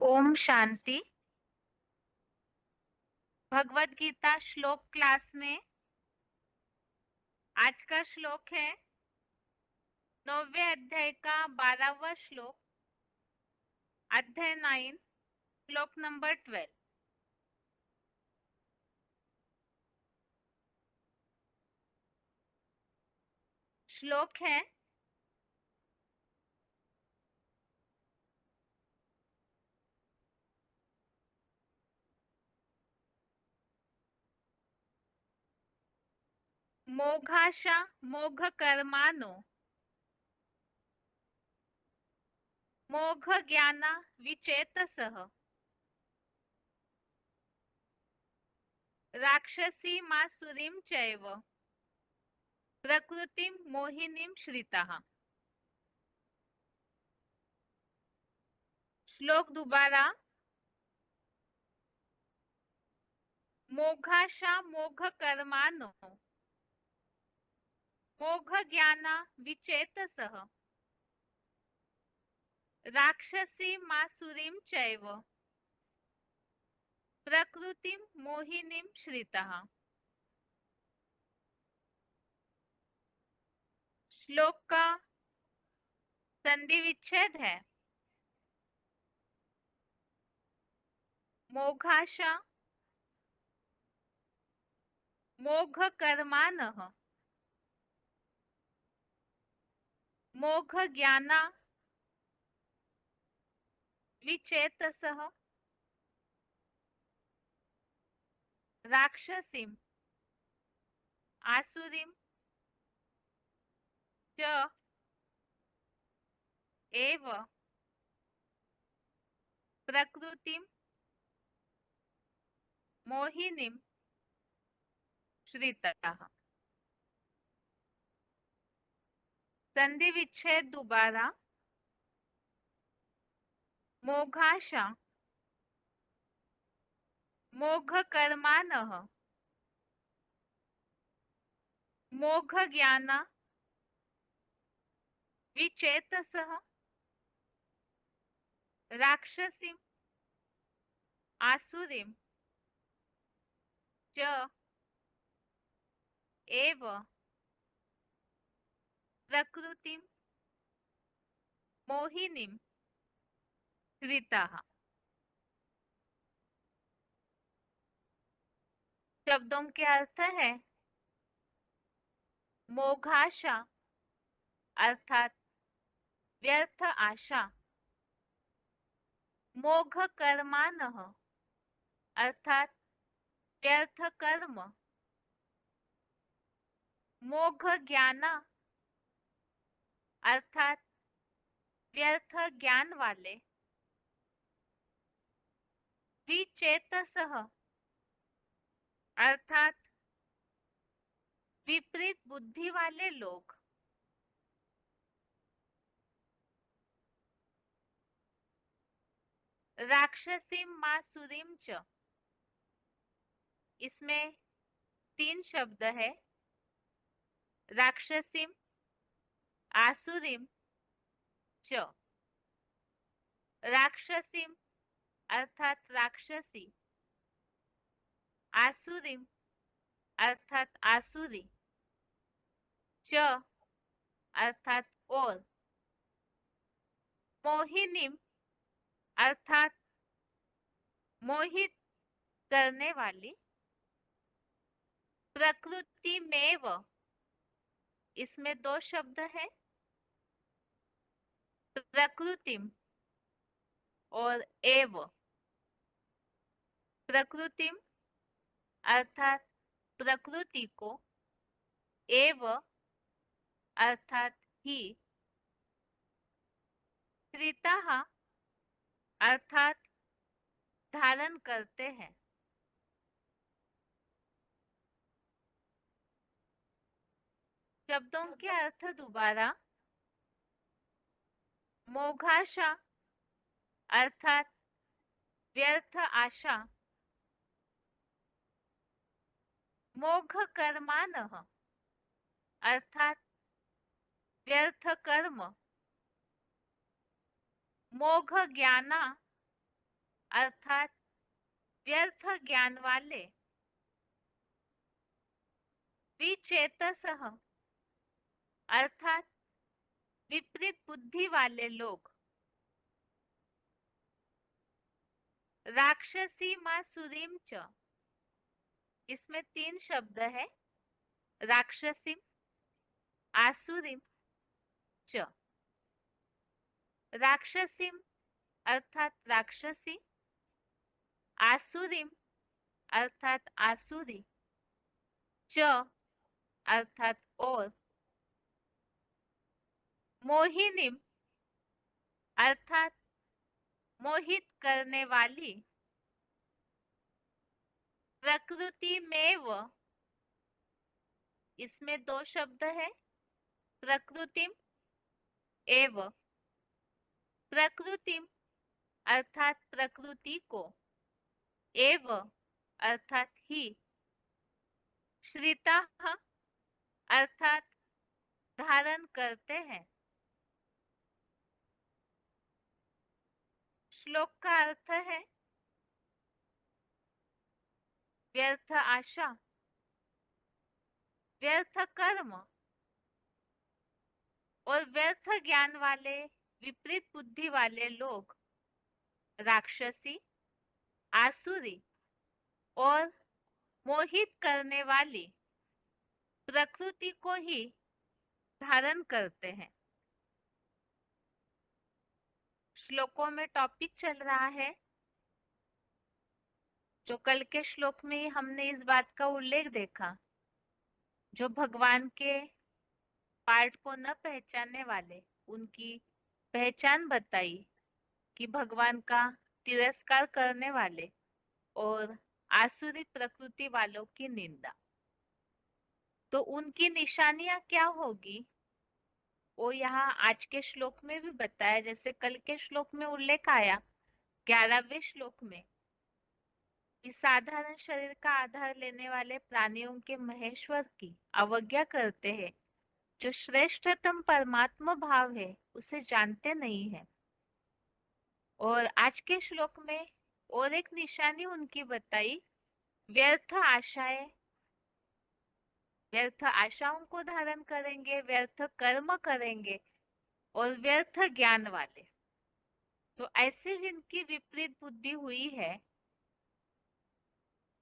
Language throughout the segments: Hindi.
ओम शांति। भगवत गीता श्लोक क्लास में आज का श्लोक है 9वें अध्याय का 12वां श्लोक, अध्याय 9, श्लोक नंबर 12। श्लोक है, मोघाशा मोघ कर्मानो मोघ ज्ञाना विचेतसः राक्षसी मासुरीं चैव प्रकृतिं मोहिनीं श्रिताः। श्लोक दोबारा। मोघाशा मोघ कर्मानो मोघ ज्ञाना विचेतसः राक्षसी मासुरीं चैव प्रकृतिं मोहिनीं श्रितः। श्लोक का संधि विच्छेद है मोघाशा मोघ कर्मानः मोघ ज्ञाना विचेतसः राक्षसीं आसुरीं च एव प्रकृतिं मोहिनीं श्रितः। संधि विच्छेद दोबारा। मोघाशा मोघ कर्मानः मोघ ज्ञाना विचेतसः राक्षसीं आसुरीं च एव प्रकृतिं मोहिनीं श्रितः। शब्दों के अर्थ है मोघाशा अर्थात व्यर्थ आशा, मोघ कर्मानः अर्थात व्यर्थ कर्म, मोघ ज्ञाना अर्थात व्यर्थ ज्ञान वाले, विचेतसः अर्थात विपरीत बुद्धि वाले लोग। राक्षसीं मासुरीं च, इसमें 3 शब्द है राक्षसीं आसुरीं च। राक्षसीं अर्थात राक्षसी, आसुरीं अर्थात आसुरी, च अर्थात और, मोहिनीं अर्थात मोहित करने वाली, प्रकृति मेव, इसमें 2 शब्द है प्रकृतिम और एव। प्रकृतिम अर्थात प्रकृति को, एव अर्थात ही, श्रिताः अर्थात धारण करते हैं। शब्दों के अर्थ दोबारा। मोघाशा अर्थात व्यर्थ आशा, मोघ कर्मानः अर्थात व्यर्थ कर्म, मोघ ज्ञाना अर्थात व्यर्थ ज्ञान वाले, विचेतसः अर्थात विपरीत बुद्धि वाले लोग, राक्षसी मासुरीम च, इसमें 3 शब्द है, राक्षसीम, आसुरीम च। राक्षसीम अर्थात राक्षसी, आसुरीम अर्थात आसुरी, च अर्थात और, मोहिनीम अर्थात मोहित करने वाली, प्रकृति में व, इसमें 2 शब्द है, प्रकृतिम एव, प्रकृतिम अर्थात प्रकृति को, एव अर्थात ही, श्रिता अर्थात धारण करते हैं। श्लोक का अर्थ है व्यर्थ आशा, व्यर्थ कर्म और व्यर्थ ज्ञान वाले, विपरीत बुद्धि वाले लोग, राक्षसी, आसुरी और मोहित करने वाली प्रकृति को ही धारण करते हैं। श्लोकों में टॉपिक चल रहा है, जो कल के श्लोक में ही हमने इस बात का उल्लेख देखा, जो भगवान के पार्ट को न पहचानने वाले, उनकी पहचान बताई कि भगवान का तिरस्कार करने वाले और आसुरी प्रकृति वालों की निंदा। तो उनकी निशानियां क्या होगी वो यहाँ आज के श्लोक में भी बताया। जैसे कल के श्लोक में उल्लेख आया 11वें श्लोक में, इस साधारण शरीर का आधार लेने वाले प्राणियों के महेश्वर की अवज्ञा करते हैं, जो श्रेष्ठतम परमात्मा भाव है उसे जानते नहीं है। और आज के श्लोक में और एक निशानी उनकी बताई, व्यर्थ आशाएं, व्यर्थ आशाओं को धारण करेंगे, व्यर्थ कर्म करेंगे और व्यर्थ ज्ञान वाले। तो ऐसे जिनकी विपरीत बुद्धि हुई है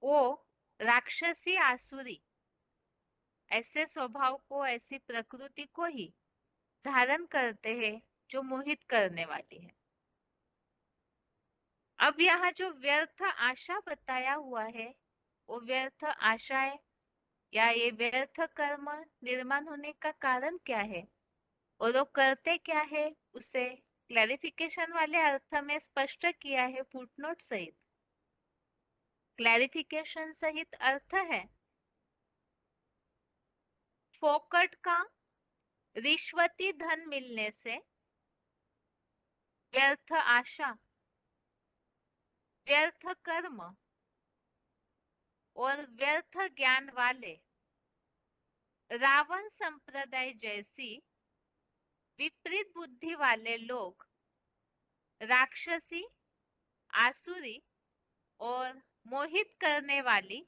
वो राक्षसी, आसुरी, ऐसे स्वभाव को, ऐसी प्रकृति को ही धारण करते हैं जो मोहित करने वाली है। अब यहाँ जो व्यर्थ आशा बताया हुआ है वो व्यर्थ आशाएं या ये व्यर्थ कर्म निर्माण होने का कारण क्या है और वो करते क्या है, उसे क्लैरिफिकेशन वाले अर्थ में स्पष्ट किया है फुटनोट सहित। क्लैरिफिकेशन सहित अर्थ है, फोकट का रिश्वती धन मिलने से व्यर्थ आशा, व्यर्थ कर्म और व्यर्थ ज्ञान वाले रावण संप्रदाय जैसी विपरीत बुद्धि वाले लोग, राक्षसी, आसुरी और मोहित करने वाली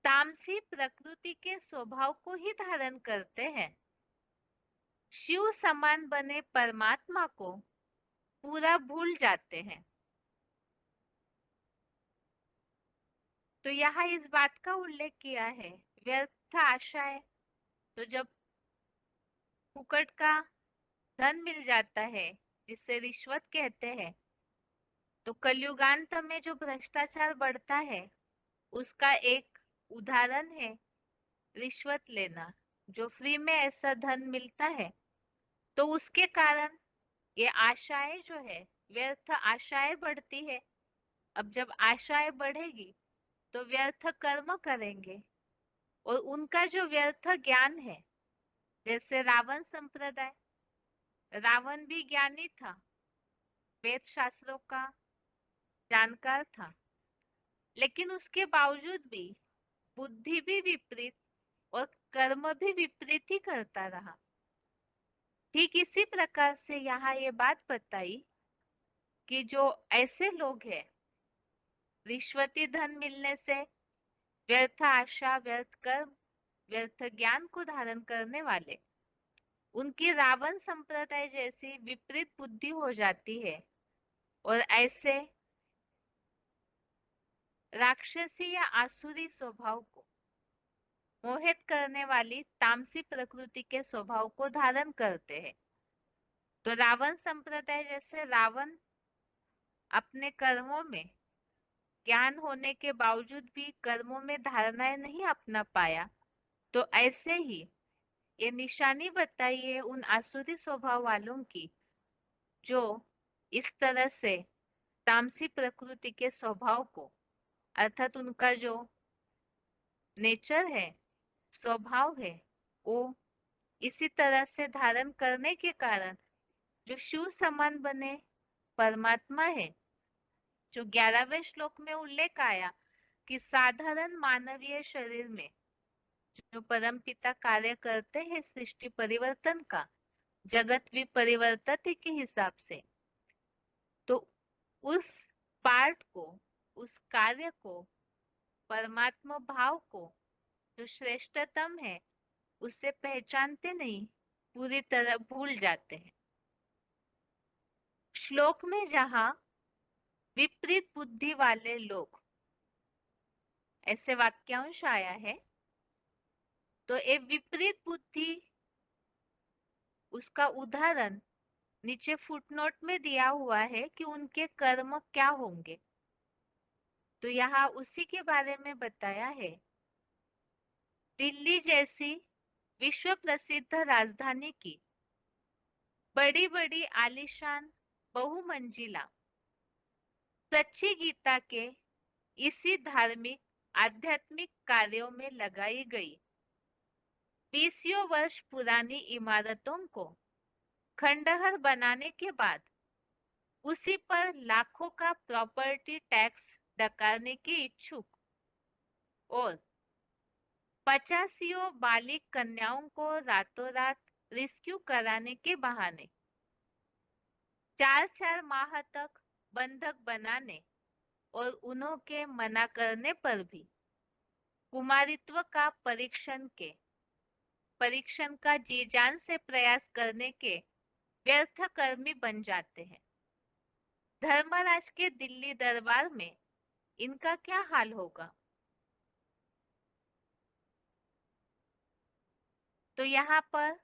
तामसी प्रकृति के स्वभाव को ही धारण करते हैं। शिव समान बने परमात्मा को पूरा भूल जाते हैं। तो यहाँ इस बात का उल्लेख किया है व्यर्थ आशाएं, तो जब फुकट का धन मिल जाता है जिसे रिश्वत कहते हैं, तो कलयुगांत में जो भ्रष्टाचार बढ़ता है उसका एक उदाहरण है रिश्वत लेना। जो फ्री में ऐसा धन मिलता है तो उसके कारण ये आशाएं जो है, व्यर्थ आशाएं बढ़ती है। अब जब आशाएं बढ़ेगी तो व्यर्थ कर्म करेंगे और उनका जो व्यर्थ ज्ञान है, जैसे रावण संप्रदाय, रावण भी ज्ञानी था, वेद शास्त्रों का जानकार था, लेकिन उसके बावजूद भी बुद्धि भी विपरीत और कर्म भी विपरीत ही करता रहा। ठीक इसी प्रकार से यहाँ ये बात बताई कि जो ऐसे लोग हैं रिश्वती धन मिलने से, व्यर्थ आशा, व्यर्थ कर्म, व्यर्थ ज्ञान को धारण करने वाले, उनकी रावण संप्रदाय जैसी विपरीत बुद्धि हो जाती है और ऐसे राक्षसी या आसुरी स्वभाव को मोहित करने वाली तामसी प्रकृति के स्वभाव को धारण करते हैं। तो रावण संप्रदाय जैसे रावण अपने कर्मों में ज्ञान होने के बावजूद भी कर्मों में धारणाएं नहीं अपना पाया, तो ऐसे ही ये निशानी बताइए उन आसुरी स्वभाव वालों की जो इस तरह से तामसी प्रकृति के स्वभाव को, अर्थात उनका जो नेचर है, स्वभाव है, वो इसी तरह से धारण करने के कारण जो शिव समान बने परमात्मा है, जो 11वें श्लोक में उल्लेख आया कि साधारण मानवीय शरीर में जो परम पिता कार्य करते हैं सृष्टि परिवर्तन का, जगत भी परिवर्तित के हिसाब से, तो उस पार्ट को, उस कार्य को, परमात्मा भाव को जो श्रेष्ठतम है उसे पहचानते नहीं, पूरी तरह भूल जाते हैं। श्लोक में जहां विपरीत बुद्धि वाले लोग ऐसे वाक्यांश आया है, तो ये विपरीत बुद्धि, उसका उदाहरण नीचे फुटनोट में दिया हुआ है कि उनके कर्म क्या होंगे। तो यहाँ उसी के बारे में बताया है। दिल्ली जैसी विश्व प्रसिद्ध राजधानी की बड़ी बड़ी आलीशान बहुमंजिला सच्ची गीता के इसी धार्मिक आध्यात्मिक कार्यों में लगाई गई 20 वर्ष पुरानी इमारतों को खंडहर बनाने के बाद उसी पर लाखों का प्रॉपर्टी टैक्स डकारने के इच्छुक और 85 बालिक कन्याओं को रातों रात रेस्क्यू कराने के बहाने 4 4 माह तक बंधक बनाने और उन्हों के मना करने पर भी कुमारित्व का परीक्षण का जी जान से प्रयास करने के व्यर्थ कर्मी बन जाते हैं। धर्मराज के दिल्ली दरबार में इनका क्या हाल होगा। तो यहाँ पर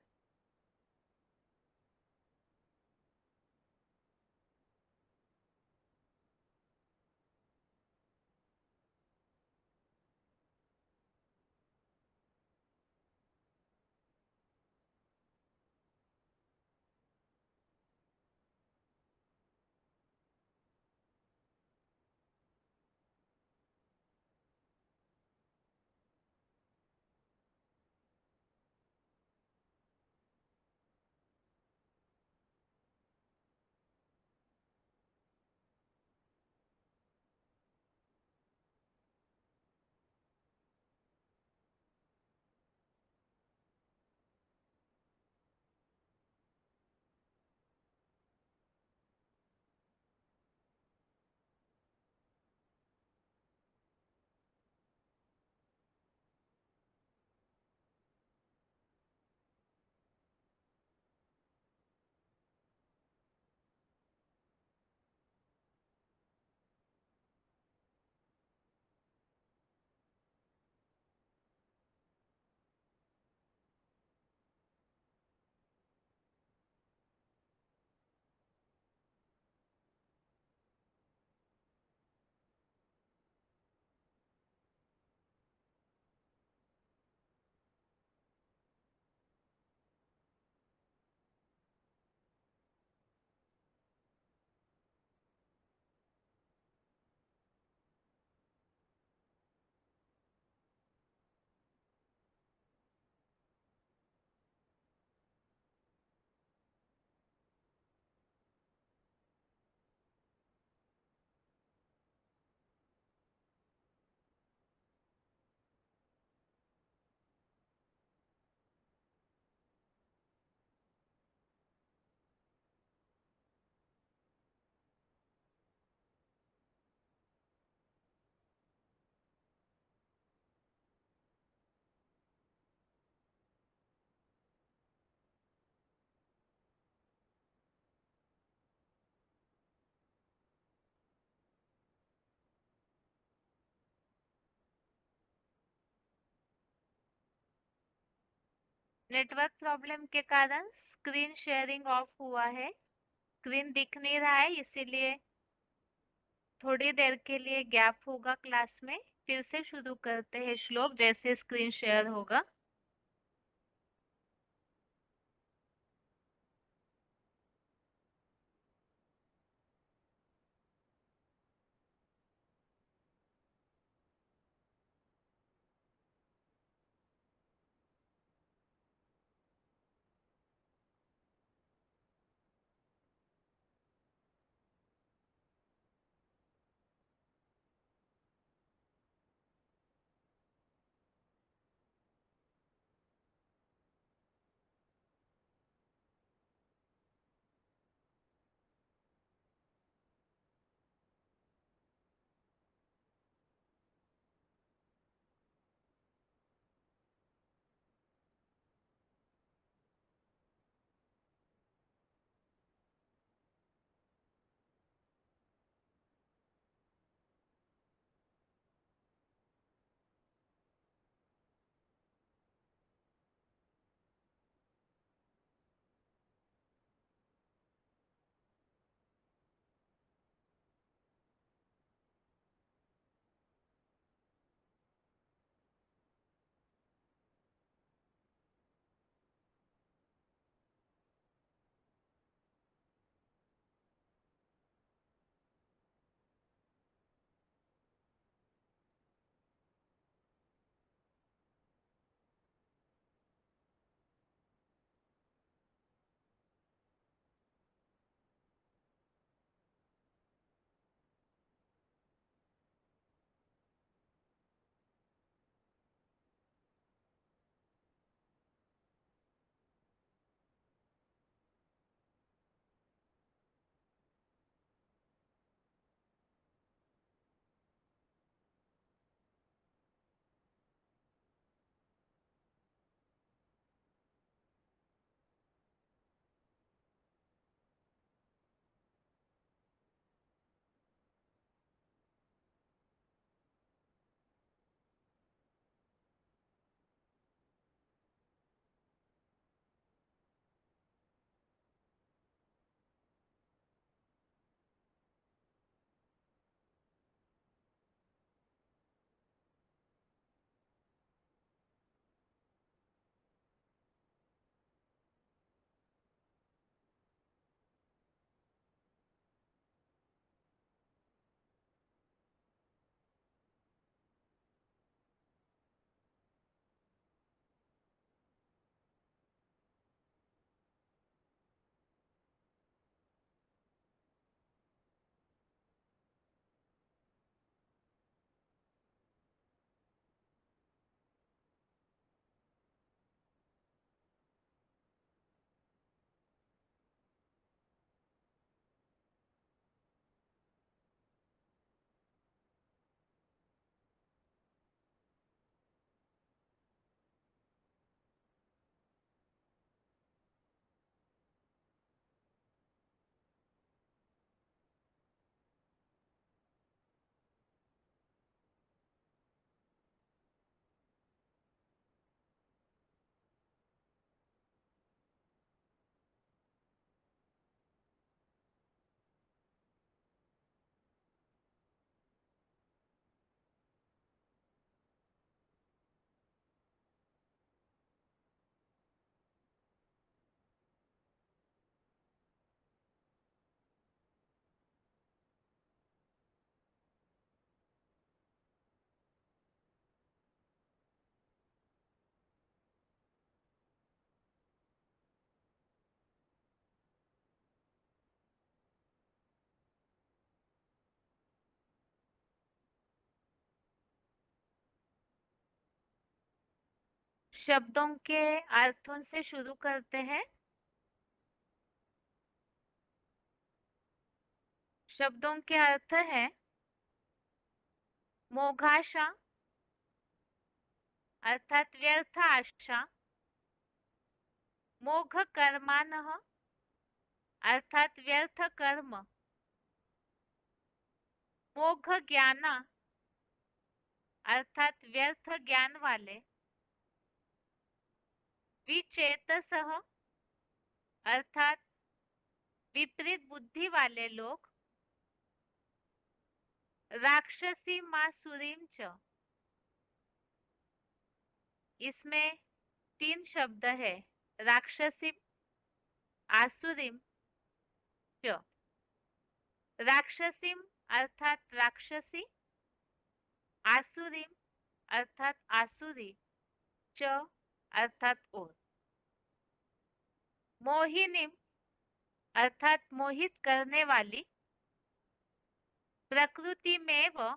नेटवर्क प्रॉब्लम के कारण स्क्रीन शेयरिंग ऑफ हुआ है। स्क्रीन दिख नहीं रहा है, इसीलिए थोड़ी देर के लिए गैप होगा क्लास में। फिर से शुरू करते हैं श्लोक जैसे स्क्रीन शेयर होगा। शब्दों के अर्थों से शुरू करते हैं। शब्दों के अर्थ है मोघाशा अर्थात व्यर्थ आशा, मोघ कर्मानः अर्थात व्यर्थ कर्म, मोघ ज्ञाना अर्थात व्यर्थ ज्ञान वाले, विचेतसः अर्थात विपरीत बुद्धि वाले लोग, राक्षसी मासुरीम च, इसमें तीन शब्द है, राक्षसी, आसुरीम च। राक्षसीम अर्थात राक्षसी, आसुरीम अर्थात आसुरी, च अर्थात और। मोहिनीम अर्थात मोहित करने वाली, प्रकृति में व,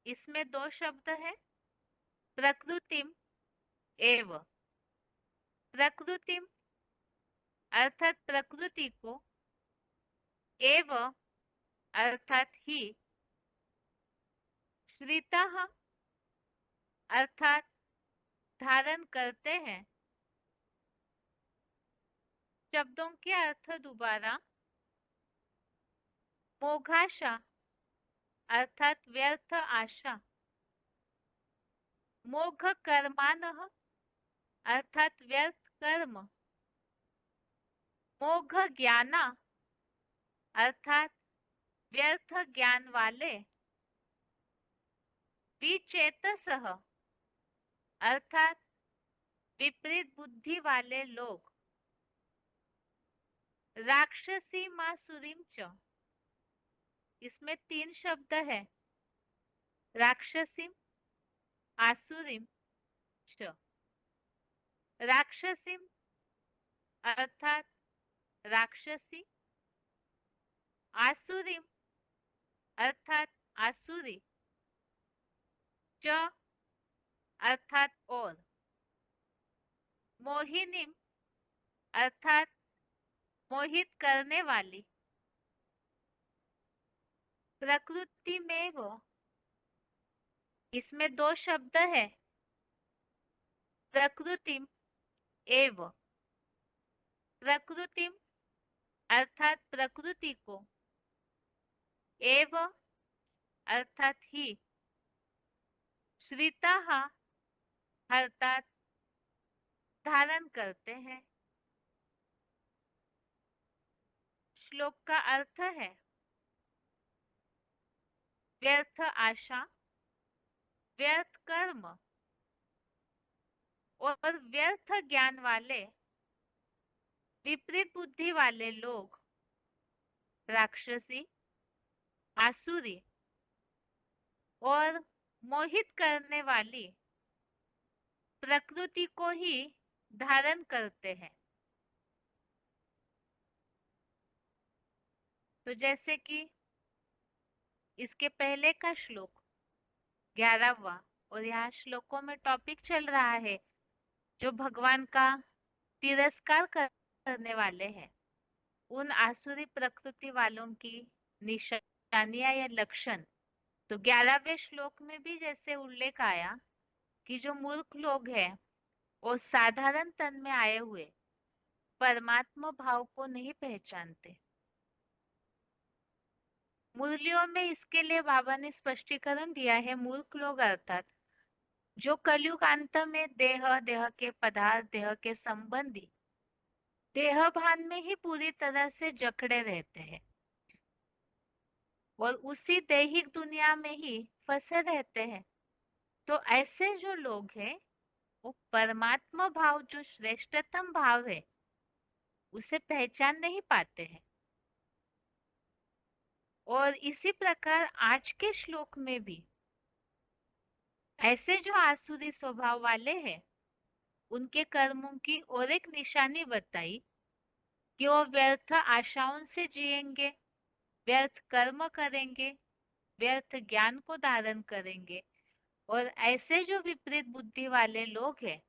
इसमें दो शब्द है, प्रकृतिम एव। प्रकृतिम अर्थात प्रकृति को, एव अर्थात ही, श्रितः अर्थात धारण करते हैं। शब्दों के अर्थ दोबारा, मोघाशा अर्थात व्यर्थ आशा, मोघ कर्मानः अर्थात व्यर्थ कर्म, मोघ ज्ञाना अर्थात व्यर्थ ज्ञान वाले, विचेतसः अर्थात विपरीत बुद्धि वाले लोग, राक्षसी मासुरीम च, इसमें तीन शब्द है, राक्षसीम, आसुरीम च। राक्षसीम अर्थात राक्षसी, आसुरीम अर्थात आसुरी, च अर्थात और। मोहिनीम अर्थात मोहित करने वाली, प्रकृति में वो, इसमें दो शब्द है, प्रकृतिम एव। प्रकृतिम अर्थात प्रकृति को, एव अर्थात ही, श्रिताः अर्थात धारण करते हैं। श्लोक का अर्थ है, व्यर्थ आशा, व्यर्थ कर्म और व्यर्थ ज्ञान वाले, विपरीत बुद्धि वाले लोग, राक्षसी, आसुरी और मोहित करने वाली प्रकृति को ही धारण करते हैं। तो जैसे कि इसके पहले का श्लोक 11वां, और यहाँ श्लोकों में टॉपिक चल रहा है जो भगवान का तिरस्कार करने वाले हैं, उन आसुरी प्रकृति वालों की निशानियां या लक्षण। तो 11वें श्लोक में भी जैसे उल्लेख आया कि जो मूर्ख लोग हैं वो साधारण तन में आए हुए परमात्मा भाव को नहीं पहचानते। मुरलियों में इसके लिए बाबा ने स्पष्टीकरण दिया है, मूर्ख लोग अर्थात जो कलयुग अंत में देह के पदार्थ, देह के संबंधी, देह भान में ही पूरी तरह से जकड़े रहते हैं और उसी दैहिक दुनिया में ही फंसे रहते हैं। तो ऐसे जो लोग हैं वो परमात्मा भाव, जो श्रेष्ठतम भाव है, उसे पहचान नहीं पाते हैं। और इसी प्रकार आज के श्लोक में भी ऐसे जो आसुरी स्वभाव वाले हैं, उनके कर्मों की और एक निशानी बताई कि वो व्यर्थ आशाओं से जिएंगे, व्यर्थ कर्म करेंगे, व्यर्थ ज्ञान को धारण करेंगे। और ऐसे जो विपरीत बुद्धि वाले लोग हैं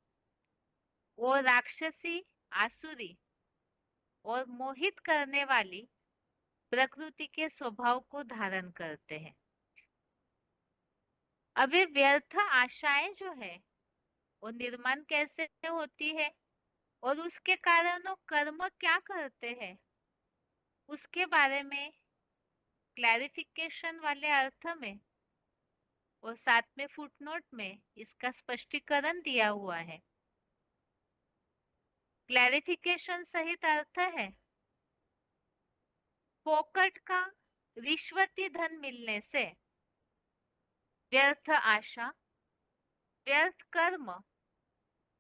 वो राक्षसी, आसुरी और मोहित करने वाली प्रकृति के स्वभाव को धारण करते हैं। अब ये व्यर्थ आशाएं जो है वो निर्माण कैसे होती है और उसके कारण वो कर्म क्या करते हैं, उसके बारे में क्लैरिफिकेशन वाले अर्थ में और साथ में फुटनोट में इसका स्पष्टीकरण दिया हुआ है। क्लैरिफिकेशन सहित अर्थ है, फोकट का रिश्वती धन मिलने से व्यर्थ आशा, व्यर्थ कर्म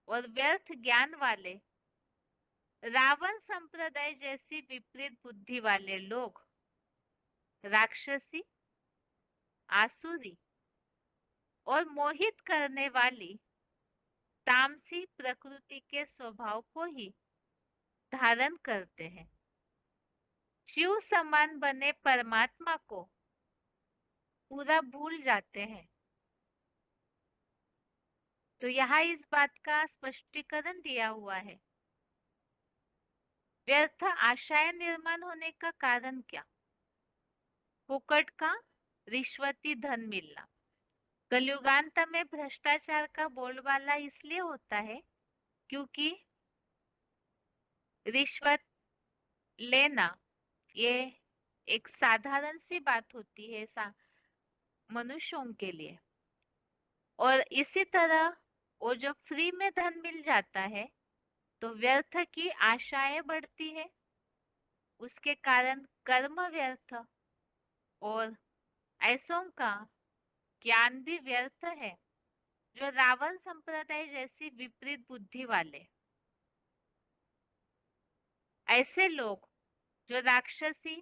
और व्यर्थ ज्ञान वाले रावण संप्रदाय जैसी विपरीत बुद्धि वाले लोग राक्षसी, आसुरी और मोहित करने वाली तामसी प्रकृति के स्वभाव को ही धारण करते हैं। शिव समान बने परमात्मा को पूरा भूल जाते हैं। तो यहाँ इस बात का स्पष्टीकरण दिया हुआ है। व्यर्थ आशाएं निर्माण होने का कारण क्या? फुकट का रिश्वती धन मिलना। कलयुगांत में भ्रष्टाचार का बोलबाला इसलिए होता है क्योंकि रिश्वत लेना ये एक साधारण सी बात होती है मनुष्यों के लिए। और इसी तरह वो जो फ्री में धन मिल जाता है तो व्यर्थ की आशाएं बढ़ती है, उसके कारण कर्म व्यर्थ और ऐसों का ज्ञान भी व्यर्थ है जो रावण संप्रदाय जैसी विपरीत बुद्धि वाले ऐसे लोग जो राक्षसी,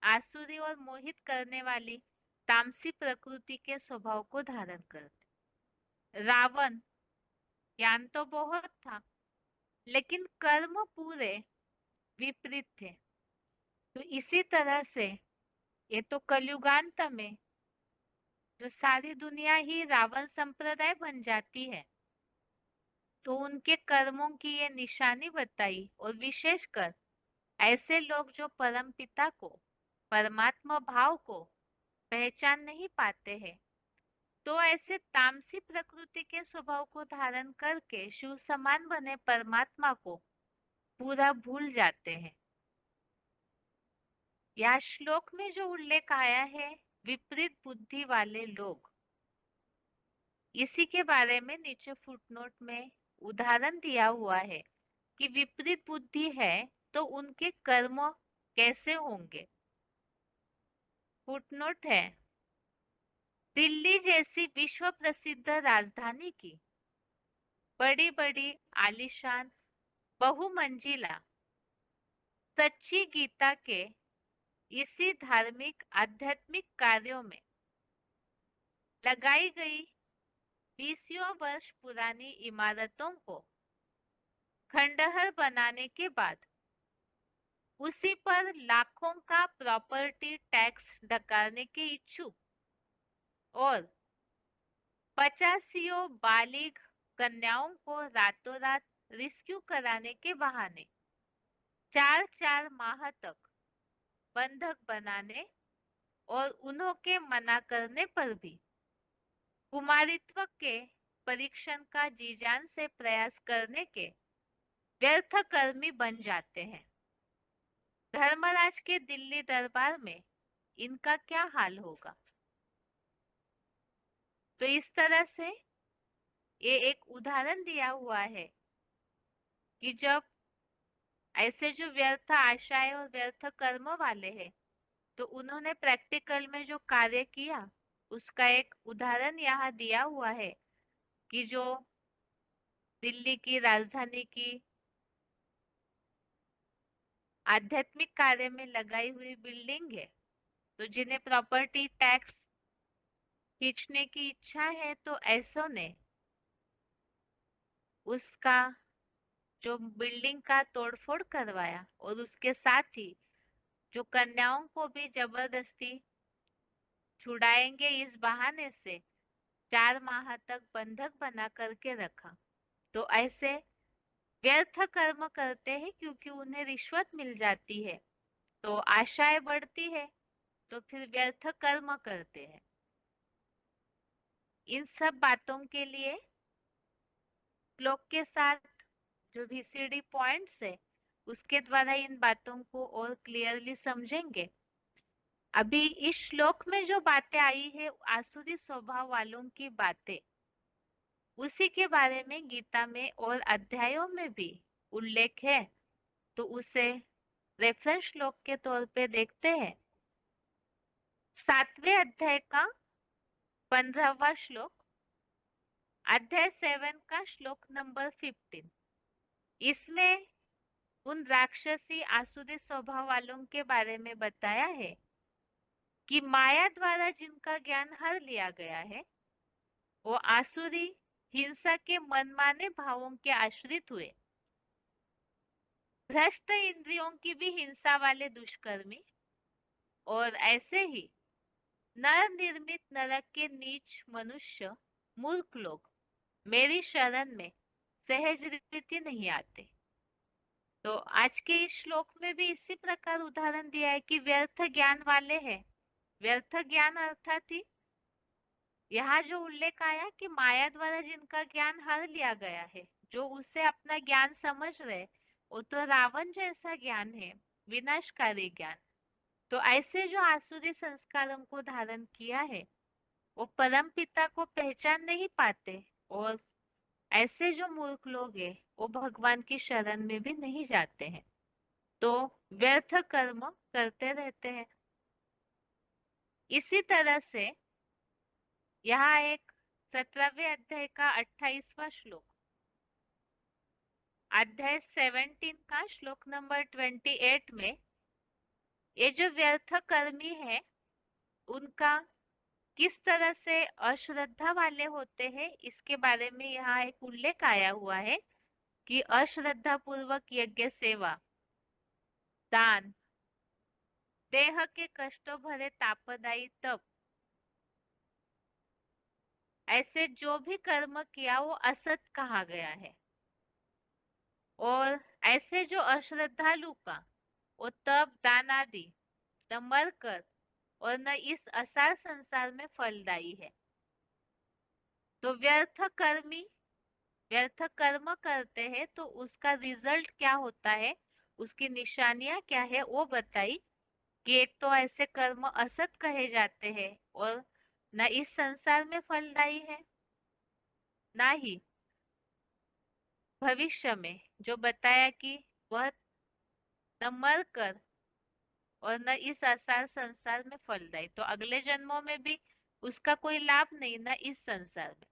आसुरी और मोहित करने वाली तामसी प्रकृति के स्वभाव को धारण करते। रावण ज्ञान तो बहुत था लेकिन कर्म पूरे विपरीत थे। तो इसी तरह से ये तो कलयुगांत में जो सारी दुनिया ही रावण संप्रदाय बन जाती है तो उनके कर्मों की ये निशानी बताई। और विशेषकर ऐसे लोग जो परम पिता को, परमात्मा भाव को पहचान नहीं पाते हैं तो ऐसे तामसी प्रकृति के स्वभाव को धारण करके शिव समान बने परमात्मा को पूरा भूल जाते हैं। यह श्लोक में जो उल्लेख आया है विपरीत बुद्धि वाले लोग, इसी के बारे में नीचे फुटनोट में उदाहरण दिया हुआ है कि विपरीत बुद्धि है तो उनके कर्म कैसे होंगे। फुटनोट है, दिल्ली जैसी विश्व प्रसिद्ध राजधानी की बड़ी बड़ी आलीशान बहुमंजिला सच्ची गीता के इसी धार्मिक आध्यात्मिक कार्यों में लगाई गई 20 वर्ष पुरानी इमारतों को खंडहर बनाने के बाद उसी पर लाखों का प्रॉपर्टी टैक्स डकारने के इच्छुक और 85 बालिग कन्याओं को रातों रात रेस्क्यू कराने के बहाने 4-4 माह तक बंधक बनाने और उन्हों के मना करने पर भी कुमारित्व के परीक्षण का जी जान से प्रयास करने के व्यर्थ कर्मी बन जाते हैं। धर्मराज के दिल्ली दरबार में इनका क्या हाल होगा? तो इस तरह से ये एक उदाहरण दिया हुआ है कि जब ऐसे जो व्यर्थ आशाएं और व्यर्थ कर्म वाले हैं तो उन्होंने प्रैक्टिकल में जो कार्य किया उसका एक उदाहरण यहाँ दिया हुआ है कि जो दिल्ली की राजधानी की आध्यात्मिक कार्य में लगाई हुई बिल्डिंग है तो जिन्हें प्रॉपर्टी टैक्स खींचने की इच्छा है तो ऐसों ने उसका जो बिल्डिंग का तोड़फोड़ करवाया और उसके साथ ही जो कन्याओं को भी जबरदस्ती छुड़ाएंगे इस बहाने से 4 माह तक बंधक बना करके रखा। तो ऐसे व्यर्थ कर्म करते हैं क्योंकि उन्हें रिश्वत मिल जाती है तो आशाएं बढ़ती है तो फिर व्यर्थ कर्म करते हैं। इन सब बातों के लिए श्लोक के साथ जो VCD पॉइंट्स है उसके द्वारा इन बातों को और क्लियरली समझेंगे। अभी इस श्लोक में जो बातें आई है आसुरी स्वभाव वालों की बातें, उसी के बारे में गीता में और अध्यायों में भी उल्लेख है तो उसे रेफरेंस श्लोक के तौर पे देखते हैं। 7वें अध्याय का 15वां श्लोक, अध्याय 7 का श्लोक नंबर 15। इसमें उन राक्षसी आसुरी स्वभाव वालों के बारे में बताया है कि माया द्वारा जिनका ज्ञान हर लिया गया है वो आसुरी हिंसा के मनमाने भावों के आश्रित हुए, भ्रष्ट इंद्रियों की भी हिंसा वाले दुष्कर्मी, और ऐसे ही नर निर्मित नरक के नीच मनुष्य मूर्ख लोग मेरी शरण में सहज रीति नहीं आते। तो आज के इस श्लोक में भी इसी प्रकार उदाहरण दिया है कि व्यर्थ ज्ञान वाले हैं। व्यर्थ ज्ञान अर्थात ही यहाँ जो उल्लेख आया कि माया द्वारा जिनका ज्ञान हर लिया गया है, जो उसे अपना ज्ञान समझ रहे, वो तो रावण जैसा ज्ञान है, विनाशकारी ज्ञान। तो ऐसे जो आसुरी संस्कारों को धारण किया है वो परम पिता को पहचान नहीं पाते, और ऐसे जो मूर्ख लोग हैं वो भगवान की शरण में भी नहीं जाते हैं, तो व्यर्थ कर्म करते रहते हैं। इसी तरह से यहाँ एक 17वें अध्याय का 28वां श्लोक, अध्याय 17 का श्लोक नंबर 28 में ये जो व्यर्थ कर्मी है उनका किस तरह से अश्रद्धा वाले होते हैं इसके बारे में यहाँ एक उल्लेख आया हुआ है कि अश्रद्धा पूर्वक यज्ञ सेवा, दान, देह के कष्टों भरे तापदायी तप, ऐसे जो भी कर्म किया वो असत कहा गया है। और ऐसे जो अश्रद्धालु का वो तप, दान आदि न मर कर और न इस असार संसार में फलदायी है। तो व्यर्थ कर्म करते हैं तो उसका रिजल्ट क्या होता है, उसकी निशानियां क्या है वो बताई कि एक तो ऐसे कर्म असत कहे जाते हैं और न इस संसार में फलदायी है, ना ही भविष्य में जो बताया कि वह न मर कर और न इस असार संसार में फलदायी, तो अगले जन्मों में भी उसका कोई लाभ नहीं, न इस संसार में।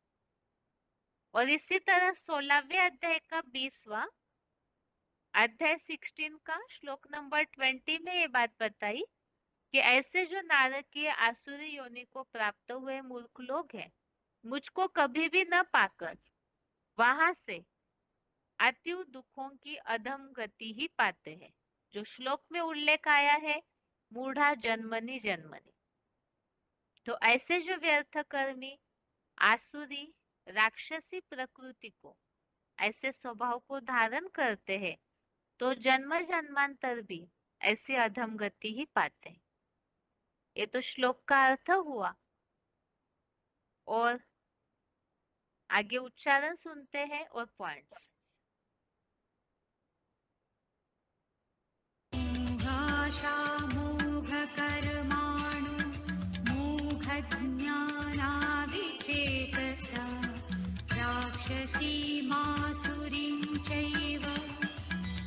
और इसी तरह 16वें अध्याय का 20वां अध्याय 16 का श्लोक नंबर 20 में ये बात बताई कि ऐसे जो नारकीय आसुरी योनि को प्राप्त हुए मूर्ख लोग हैं, मुझको कभी भी न पाकर वहां से अतीव दुखों की अधम गति ही पाते हैं। जो श्लोक में उल्लेख आया है, मूढ़ा जन्मनि जन्मनि। तो ऐसे जो व्यर्थ कर्मी आसुरी राक्षसी प्रकृति को, ऐसे स्वभाव को धारण करते हैं तो जन्म जन्मांतर भी ऐसी अधम गति ही पाते हैं। ये तो श्लोक का अर्थ हुआ, और आगे उच्चारण सुनते हैं और पॉइंट्स। राक्षसीमासुरीं चैव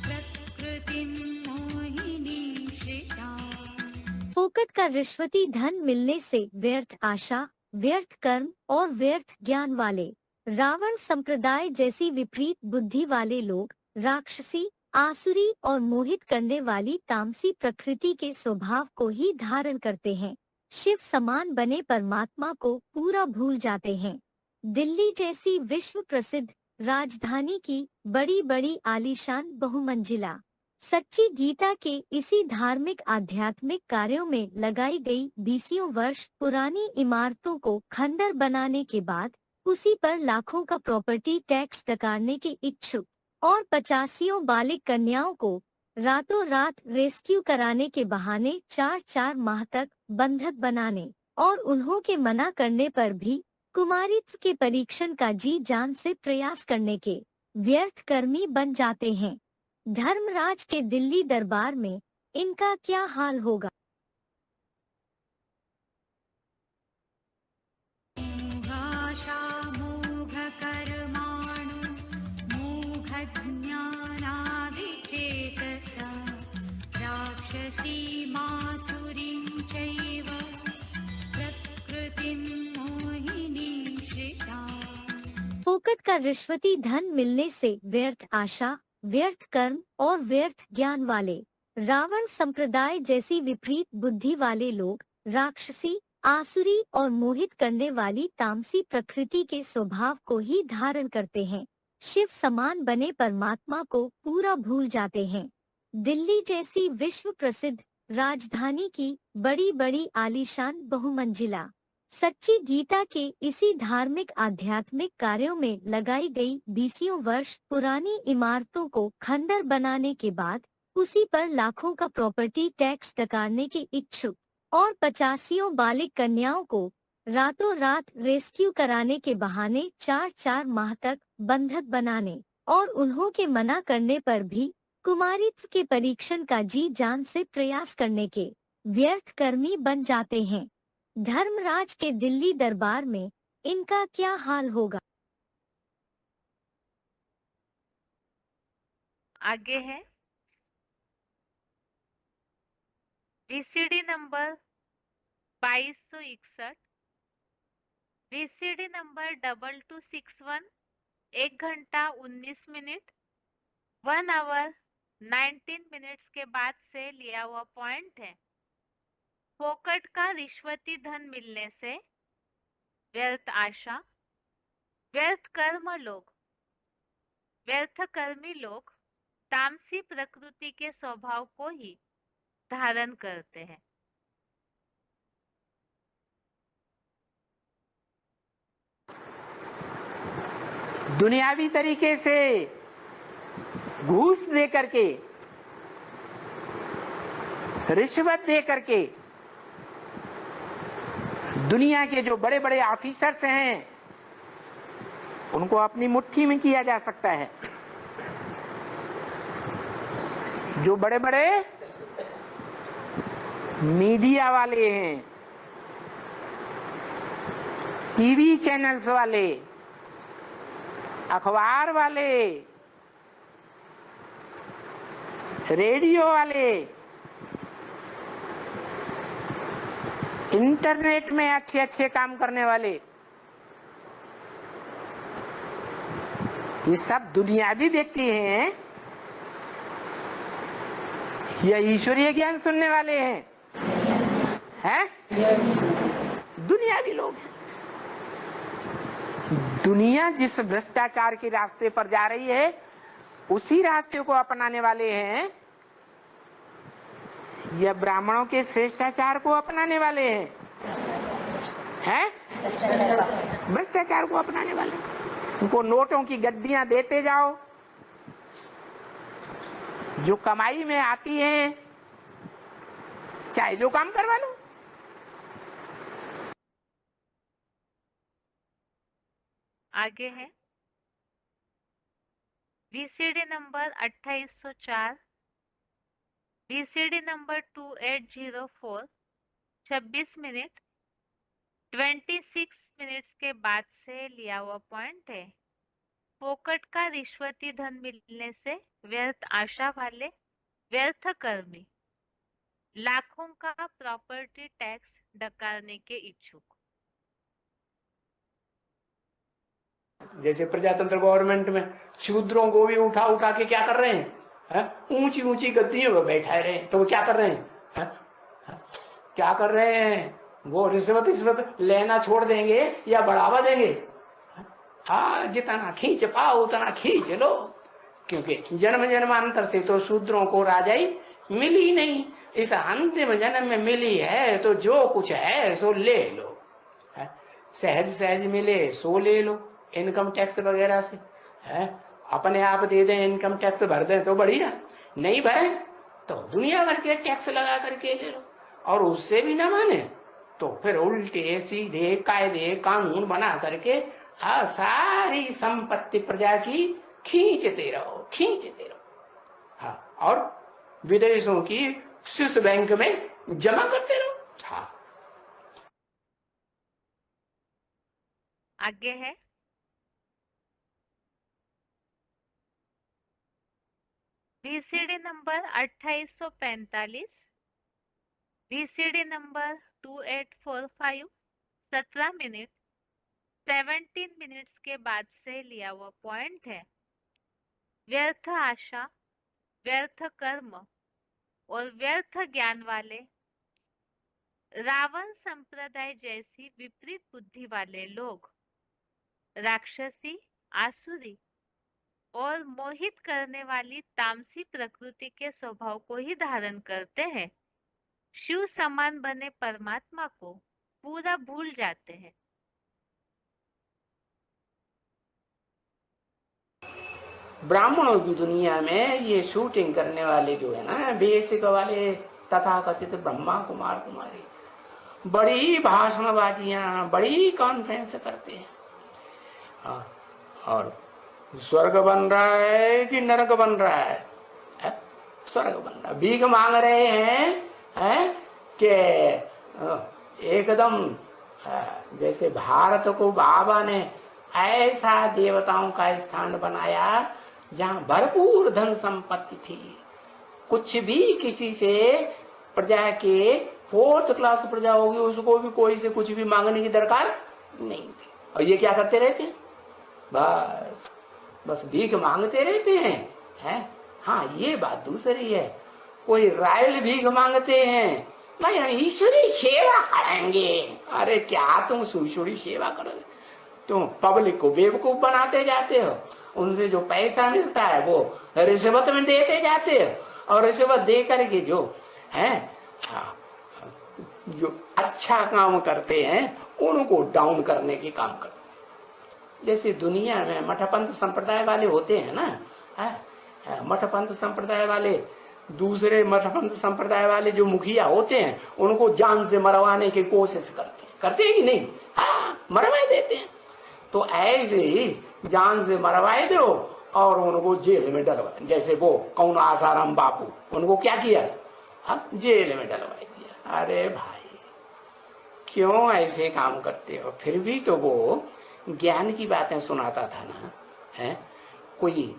प्रकृतिं मोहिनीं श्रिताम्। फोकट का रिश्वती धन मिलने से व्यर्थ आशा, व्यर्थ कर्म और व्यर्थ ज्ञान वाले रावण संप्रदाय जैसी विपरीत बुद्धि वाले लोग राक्षसी, आसुरी और मोहित करने वाली तामसी प्रकृति के स्वभाव को ही धारण करते हैं। शिव समान बने परमात्मा को पूरा भूल जाते हैं। दिल्ली जैसी विश्व प्रसिद्ध राजधानी की बड़ी बड़ी आलीशान बहुमंजिला सच्ची गीता के इसी धार्मिक आध्यात्मिक कार्यों में लगाई गई 20 वर्ष पुरानी इमारतों को खंडर बनाने के बाद उसी पर लाखों का प्रॉपर्टी टैक्स डकारने के इच्छुक और 85 बालिक कन्याओं को रातों रात रेस्क्यू कराने के बहाने 4-4 माह तक बंधक बनाने और उन्हों के मना करने पर भी कुमारित्व के परीक्षण का जी जान से प्रयास करने के व्यर्थ कर्मी बन जाते हैं। धर्मराज के दिल्ली दरबार में इनका क्या हाल होगा। मोघ कर्माणु मोघ ज्ञाना का रिश्वती धन मिलने से व्यर्थ आशा, व्यर्थ कर्म और व्यर्थ ज्ञान वाले रावण संप्रदाय जैसी विपरीत बुद्धि वाले लोग राक्षसी, आसुरी और मोहित करने वाली तामसी प्रकृति के स्वभाव को ही धारण करते हैं। शिव समान बने परमात्मा को पूरा भूल जाते हैं। दिल्ली जैसी विश्व प्रसिद्ध राजधानी की बड़ी बड़ी आलीशान बहुमंजिला सच्ची गीता के इसी धार्मिक आध्यात्मिक कार्यों में लगाई गई 20 वर्ष पुरानी इमारतों को खंडर बनाने के बाद उसी पर लाखों का प्रॉपर्टी टैक्स डकारने के इच्छुक और 85 बालिक कन्याओं को रातों रात रेस्क्यू कराने के बहाने 4-4 माह तक बंधक बनाने और उन्हों के मना करने पर भी कुमारित्व के परीक्षण का जी जान से प्रयास करने के व्यर्थ कर्मी बन जाते हैं। धर्मराज के दिल्ली दरबार में इनका क्या हाल होगा। आगे है वीसीडी नंबर 2261, वीसीडी नंबर 2261, 1 घंटा 19 मिनट 1 आवर 19 मिनट्स के बाद से लिया हुआ पॉइंट है। फोकट का रिश्वती धन मिलने से व्यर्थ आशा, व्यर्थ कर्म लोग, व्यर्थ कर्मी लोग तामसी प्रकृति के स्वभाव को ही धारण करते हैं। दुनियावी तरीके से घूस दे करके, रिश्वत दे करके दुनिया के जो बड़े बड़े ऑफिसर्स हैं उनको अपनी मुट्ठी में किया जा सकता है। जो बड़े बड़े मीडिया वाले हैं, टीवी चैनल्स वाले, अखबार वाले, रेडियो वाले, इंटरनेट में अच्छे अच्छे काम करने वाले, ये सब दुनियावी व्यक्ति हैं या ईश्वरीय ज्ञान सुनने वाले हैं? दुनियावी लोग हैं। दुनिया जिस भ्रष्टाचार के रास्ते पर जा रही है उसी रास्ते को अपनाने वाले हैं या ब्राह्मणों के श्रेष्ठाचार को अपनाने वाले हैं? भ्रष्टाचार को अपनाने वाले। उनको नोटों की गद्दियां देते जाओ, जो कमाई में आती है चाहे जो काम करवा लो। आगे है VCD number 2804, VCD number 2804, 26 minute 26 minutes के बाद से लिया हुआ पॉइंट है। फोकट का रिश्वती धन मिलने से व्यर्थ आशा वाले व्यर्थ कर्मी लाखों का प्रॉपर्टी टैक्स डकारने के इच्छुक। जैसे प्रजातंत्र गवर्नमेंट में शूद्रों को भी उठा उठा के क्या कर रहे हैं? ऊंची ऊंची गद्दियों पर बैठा रहे, तो वो क्या कर रहे हैं? क्या कर रहे हैं? वो रिश्वत लेना छोड़ देंगे या बढ़ावा देंगे? हाँ, जितना खींच पाओ उतना खींच लो, क्योंकि जन्म जन्मांतर से तो शूद्रों को राजाई मिली नहीं, इस अंतिम जन्म में मिली है, तो जो कुछ है सो ले लो। सहज सहज मिले सो ले लो, इनकम टैक्स वगैरह से है, अपने आप दे दें, इनकम टैक्स भर दें तो बढ़िया, नहीं भरे तो दुनिया भर के टैक्स लगा करके ले लो, और उससे भी ना माने तो फिर उल्टे सीधे कायदे कानून बना करके सारी संपत्ति प्रजा की खींचते रहो। हाँ, और विदेशों की स्विस बैंक में जमा करते रहो। हाँ, आगे है VCD number 2845, VCD number 2845, 17 minute 17 minutes के बाद से लिया हुआ पॉइंट है। व्यर्थ आशा, व्यर्थ कर्म और व्यर्थ ज्ञान वाले रावण संप्रदाय जैसी विपरीत बुद्धि वाले लोग राक्षसी, आसुरी और मोहित करने वाली तामसी प्रकृति के स्वभाव को ही धारण करते हैं। शिव समान बने परमात्मा को पूरा भूल जाते हैं। ब्राह्मणों की दुनिया में ये शूटिंग करने वाले जो है ना, बेसिक वाले तथाकथित ब्रह्मा कुमार कुमारी, बड़ी भाषणबाजियां, बड़ी कॉन्फ्रेंस करते हैं। हाँ, और स्वर्ग बन रहा है कि नरक बन रहा है? स्वर्ग बन रहा, भीख मांग रहे हैं कि एकदम जैसे भारत को बाबा ने ऐसा देवताओं का स्थान बनाया जहां भरपूर धन संपत्ति थी, कुछ भी किसी से प्रजा के 4th क्लास प्रजा होगी उसको भी कोई से कुछ भी मांगने की दरकार नहीं थी। और ये क्या करते रहते हैं? बस भीख मांगते रहते हैं। हाँ, ये बात दूसरी है, कोई रायल भीख मांगते हैं, भाई हम ईश्वरी सेवा करेंगे। अरे क्या तुम ईश्वरी सेवा करोगे? तुम पब्लिक को बेवकूफ बनाते जाते हो, उनसे जो पैसा मिलता है वो रिश्वत में देते जाते हो, और रिश्वत दे करके जो है जो अच्छा काम करते हैं उनको डाउन करने के काम करते हैं। जैसे दुनिया में मठपंथ संप्रदाय वाले होते हैं ना, मठपंथ संप्रदाय वाले दूसरे मठपंथ संप्रदाय वाले जो मुखिया होते हैं उनको जान से मरवाने की कोशिश करते हैं कि नहीं? हाँ, मरवा देते हैं। तो ऐसे ही जान से मरवाए दो और उनको जेल में डलवा, जैसे वो कौन आसाराम बापू, उनको क्या किया? जेल में डलवा दिया। अरे भाई क्यों ऐसे काम करते हो? फिर भी तो वो ज्ञान की बातें सुनाता था ना, है? कोई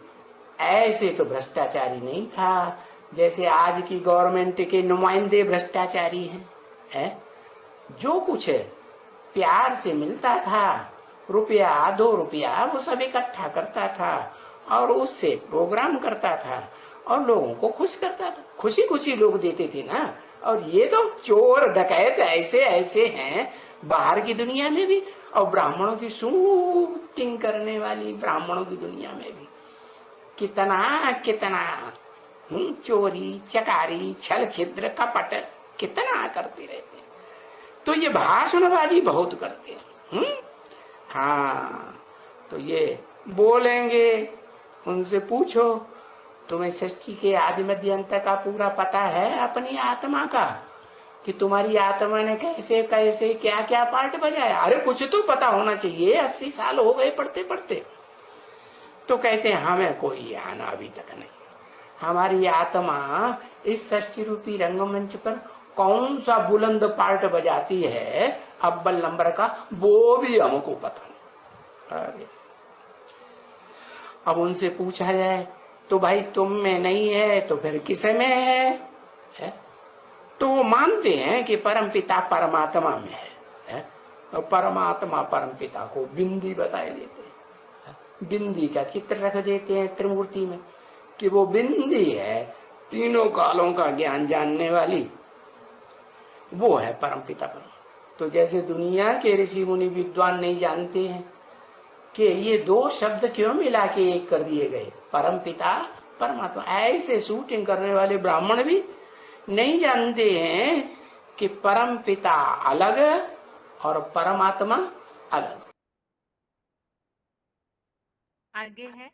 ऐसे तो भ्रष्टाचारी नहीं था जैसे आज की गवर्नमेंट के नुमाइंदे भ्रष्टाचारी हैं, है? जो कुछ प्यार से मिलता था, रुपया 2 रुपया, वो सब इकट्ठा करता था और उससे प्रोग्राम करता था और लोगों को खुश करता था, खुशी खुशी लोग देते थे ना। और ये तो चोर डकैत ऐसे ऐसे हैं बाहर की दुनिया में भी, और ब्राह्मणों की शूटिंग करने वाली ब्राह्मणों की दुनिया में भी कितना कितना चोरी चकारी छल छिद्र कपट कितना करते रहते हैं। तो ये भाषणबाजी बहुत करते हैं। हाँ, तो ये बोलेंगे, उनसे पूछो तुम्हें सृष्टि के आदि मध्य अंत का पूरा पता है अपनी आत्मा का, कि तुम्हारी आत्मा ने कैसे कैसे क्या क्या पार्ट बजाया? अरे कुछ तो पता होना चाहिए, 80 साल हो गए पढ़ते पढ़ते। तो कहते हैं हमें कोई ज्ञान अभी तक नहीं, हमारी आत्मा इस सृष्टि रूपी रंगमंच पर कौन सा बुलंद पार्ट बजाती है अव्वल नंबर का, वो भी हमको पता नहीं। अरे अब उनसे पूछा जाए तो भाई तुम में नहीं है तो फिर किस में है? तो वो मानते हैं कि परम पिता परमात्मा में है? तो परमात्मा परम पिता को बिंदी बताए देते हैं, बिंदी का चित्र रख देते हैं त्रिमूर्ति में कि वो बिंदी है, तीनों कालों का ज्ञान जानने वाली, वो है परम पिता परम। तो जैसे दुनिया के ऋषि मुनि विद्वान नहीं जानते हैं कि ये 2 शब्द क्यों मिला के एक कर दिए गए, परम पिता परमात्मा, ऐसे शूटिंग करने वाले ब्राह्मण भी नहीं जानते हैं कि परम पिता अलग और परमात्मा अलग। आगे है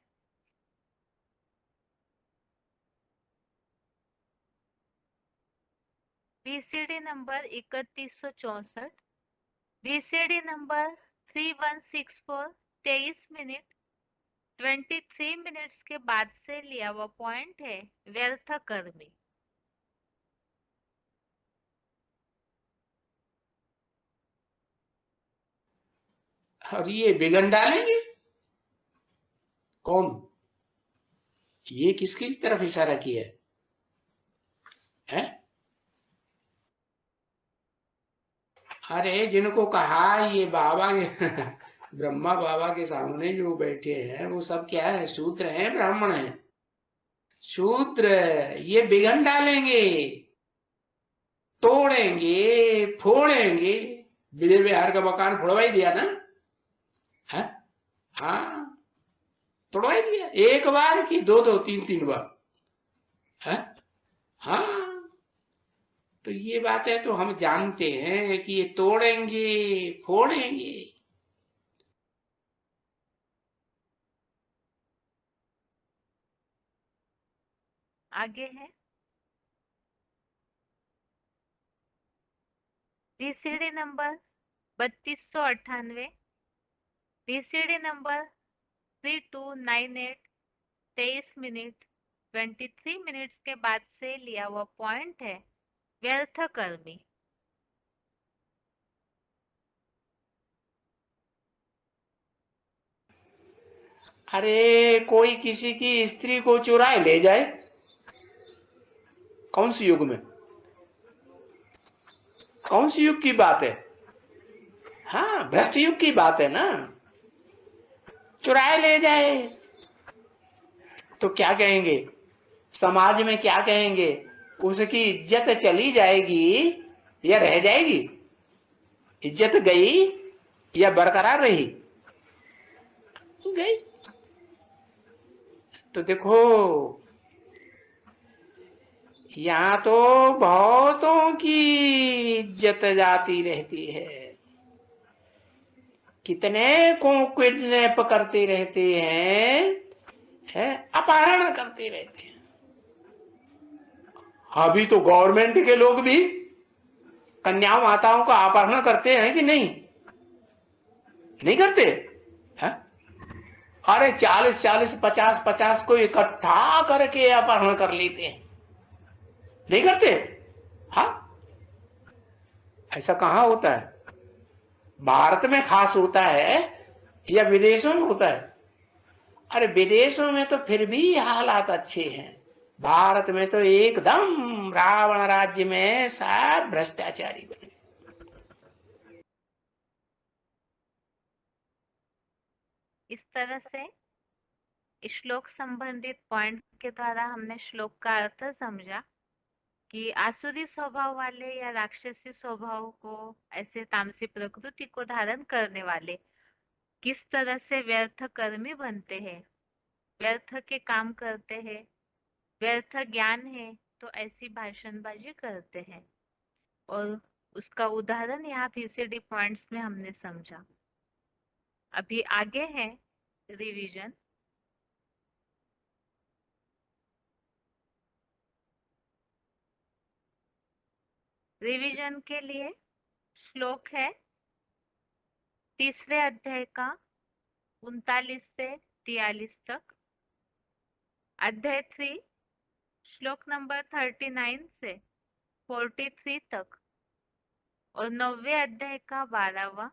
BCD number 3164, BCD number 3164, 23 minute 23 minutes के बाद से लिया हुआ पॉइंट है व्यर्थ कर्मी। और ये बिगन डालेंगे कौन? ये किसकी तरफ इशारा किया है? अरे जिनको कहा ये बाबा ब्रह्मा बाबा के सामने जो बैठे हैं वो सब क्या है? शूद्र हैं, ब्राह्मण हैं? शूद्र। ये बिगन डालेंगे, तोड़ेंगे, फोड़ेंगे। विजय विहार का मकान फोड़वा ही दिया ना? है? हाँ, तोड़वा दिया। एक बार की दो दो तीन तीन बार। है? हाँ, तो ये बात है, तो हम जानते हैं कि ये तोड़ेंगे, फोड़ेंगे। आगे है BCD number 3298, BCD number 3298, 23 minute 23 minutes के बाद से लिया हुआ पॉइंट है व्यर्थ कर्मी। अरे कोई किसी की स्त्री को चुराए ले जाए, कौन सी युग में, कौन सी युग की बात है? हाँ, भ्रष्ट युग की बात है ना। चुराए ले जाए तो क्या कहेंगे? समाज में क्या कहेंगे? उसकी इज्जत चली जाएगी या रह जाएगी? इज्जत गई या बरकरार रही? गई। तो देखो, यहाँ तो बहुतों की इज्जत जाती रहती है, कितने को किडनैप करते रहते हैं, अपहरण करते रहते हैं। अभी तो गवर्नमेंट के लोग भी कन्या माताओं का अपहरण करते हैं कि नहीं? नहीं करते हैं? अरे 40-40, 50-50 को इकट्ठा करके अपहरण कर लेते हैं। नहीं करते? हाँ, ऐसा कहां होता है? भारत में खास होता है या विदेशों में होता है? अरे विदेशों में तो फिर भी हालात अच्छे हैं, भारत में तो एकदम रावण राज्य में सब भ्रष्टाचारी बने। इस तरह से श्लोक संबंधित पॉइंट के द्वारा हमने श्लोक का अर्थ समझा कि आसुरी स्वभाव वाले या राक्षसी स्वभाव को, ऐसे तामसी प्रकृति को धारण करने वाले किस तरह से व्यर्थ कर्मी बनते हैं, व्यर्थ के काम करते हैं, व्यर्थ ज्ञान है तो ऐसी भाषणबाजी करते हैं। और उसका उदाहरण यहाँ बीसीडी पॉइंट्स में हमने समझा। अभी आगे है रिवीजन। रिवीजन के लिए श्लोक है तीसरे अध्याय का 39 से 43 तक, अध्याय 3 श्लोक नंबर 39 से 43 तक, और 9वें अध्याय का 12वां,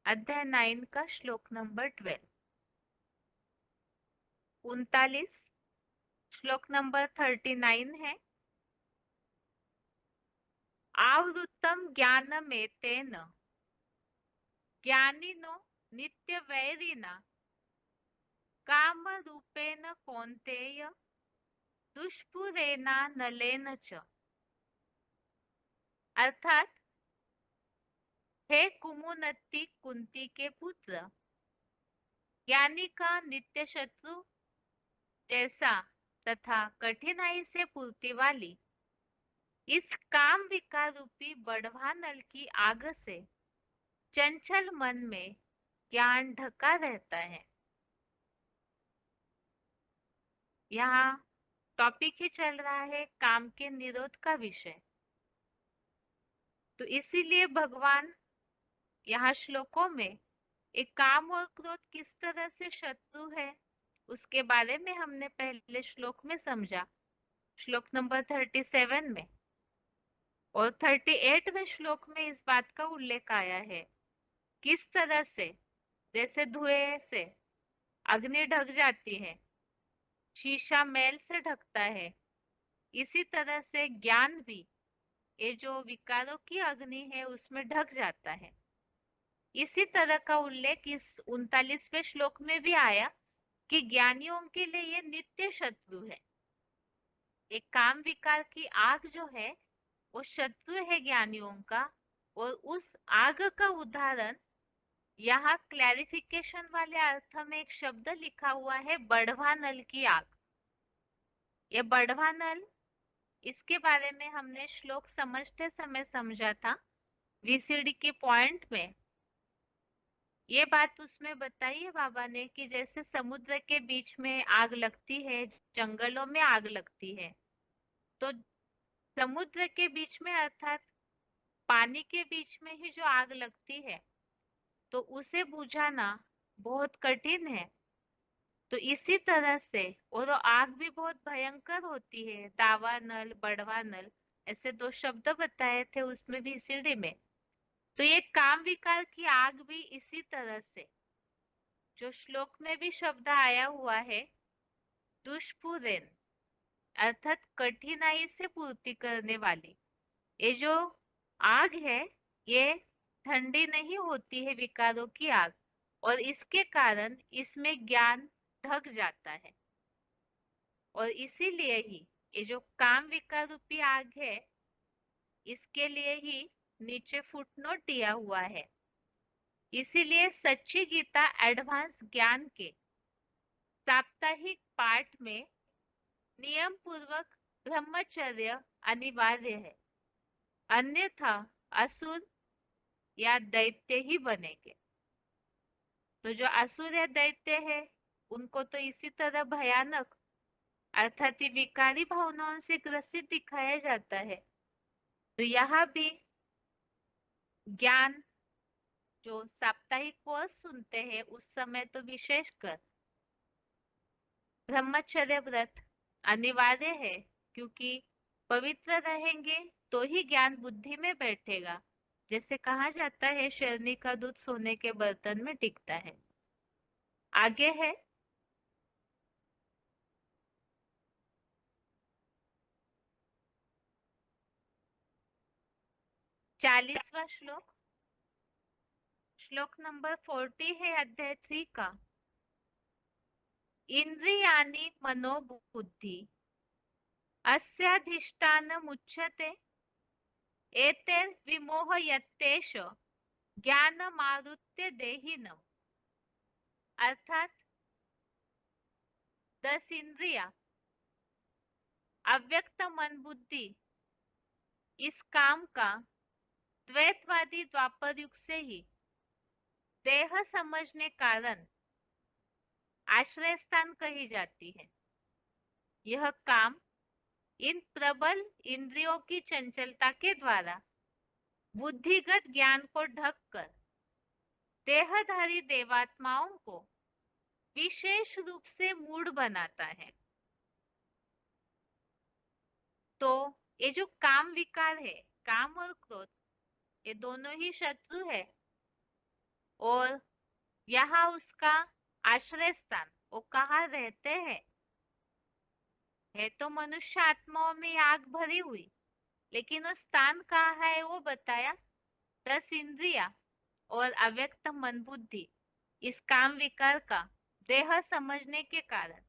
अध्याय 9 का श्लोक नंबर 12। 39 श्लोक नंबर 39 है, आवृत्तम ज्ञानमेतेन ज्ञानिनो नित्य वैरिना काम रूपेण कौन्तेय दुष्पुरेना नलेन च। अर्थात हे कुमुनत्ती कुंती के पुत्र, ज्ञानी का नित्य शत्रु जैसा तथा कठिनाई से पूर्ति वाली इस काम विकार रूपी बढ़वा नल की आग से चंचल मन में ज्ञान ढका रहता है। यहाँ टॉपिक ही चल रहा है काम के निरोध का विषय। तो इसीलिए भगवान यहाँ श्लोकों में एक काम और क्रोध किस तरह से शत्रु है उसके बारे में हमने पहले श्लोक में समझा, श्लोक नंबर 37 में। और 38वें श्लोक में इस बात का उल्लेख आया है किस तरह से जैसे धुएं से अग्नि ढक जाती है, शीशा मैल से ढकता है, इसी तरह से ज्ञान भी ये जो विकारों की अग्नि है उसमें ढक जाता है। इसी तरह का उल्लेख इस 39वें श्लोक में भी आया कि ज्ञानियों के लिए ये नित्य शत्रु है। एक काम विकार की आग जो है वो शत्रु है ज्ञानियों का। और उस आग का उदाहरण यहाँ क्लैरिफिकेशन वाले अर्थ में एक शब्द लिखा हुआ है, बढ़वा नल की आग। ये बढ़वा नल, इसके बारे में हमने श्लोक समझते समय समझा था वीसीडी के पॉइंट में। ये बात उसमें बताई है बाबा ने कि जैसे समुद्र के बीच में आग लगती है, जंगलों में आग लगती है, तो समुद्र के बीच में अर्थात पानी के बीच में ही जो आग लगती है तो उसे बुझाना बहुत कठिन है। तो इसी तरह से, और वो आग भी बहुत भयंकर होती है, दावा नल, बढ़वा नल, ऐसे दो शब्द बताए थे उसमें भी सीढ़ी में। तो ये काम विकार की आग भी इसी तरह से, जो श्लोक में भी शब्द आया हुआ है दुष्पुरेन, अर्थात कठिनाई से पूर्ति करने वाली, ये जो आग है ये ठंडी नहीं होती है, विकारों की आग, और इसके कारण इसमें ज्ञान ढक जाता है। और इसीलिए ही ये जो काम विकार रूपी आग है, इसके लिए ही नीचे फुटनोट दिया हुआ है। इसीलिए सच्ची गीता एडवांस ज्ञान के साप्ताहिक पाठ में नियम पूर्वक ब्रह्मचर्य अनिवार्य है, अन्यथा असुर या दैत्य ही बनेंगे। तो जो असुर या दैत्य है उनको तो इसी तरह भयानक अर्थात विकारी भावनाओं से ग्रसित दिखाया जाता है। तो यहाँ भी ज्ञान जो साप्ताहिक कोर्स सुनते हैं उस समय तो विशेषकर ब्रह्मचर्य व्रत अनिवार्य है, क्योंकि पवित्र रहेंगे तो ही ज्ञान बुद्धि में बैठेगा। जैसे कहा जाता है शेरनी का दूध सोने के बर्तन में टिकता है। आगे है 40वां श्लोक, श्लोक नंबर 40 है अध्याय 3 का। इंद्रियाणि मनोबुद्धि अस्याधिष्ठानमुच्यते एतैर्विमोहयत्येष ज्ञानमावृत्य देहिनम्। अर्थात 10 इंद्रिया, अव्यक्त मन बुद्धि, इस काम का द्वैतवादी द्वापर युग से ही देह समझने कारण आश्रय स्थान कही जाती है। यह काम इन प्रबल इंद्रियों की चंचलता के द्वारा बुद्धिगत ज्ञान को ढककर देहधारी देवात्माओं को विशेष रूप से मूढ़ बनाता है। तो ये जो काम विकार है, काम और क्रोध, ये दोनों ही शत्रु है। और यहाँ उसका आश्रय स्थान वो कहाँ रहते हैं? है तो मनुष्य आत्माओं में आग भरी हुई, लेकिन वो स्थान कहाँ है वो बताया, 10 इंद्रिया और अव्यक्त मन बुद्धि, इस काम विकार का देह समझने के कारण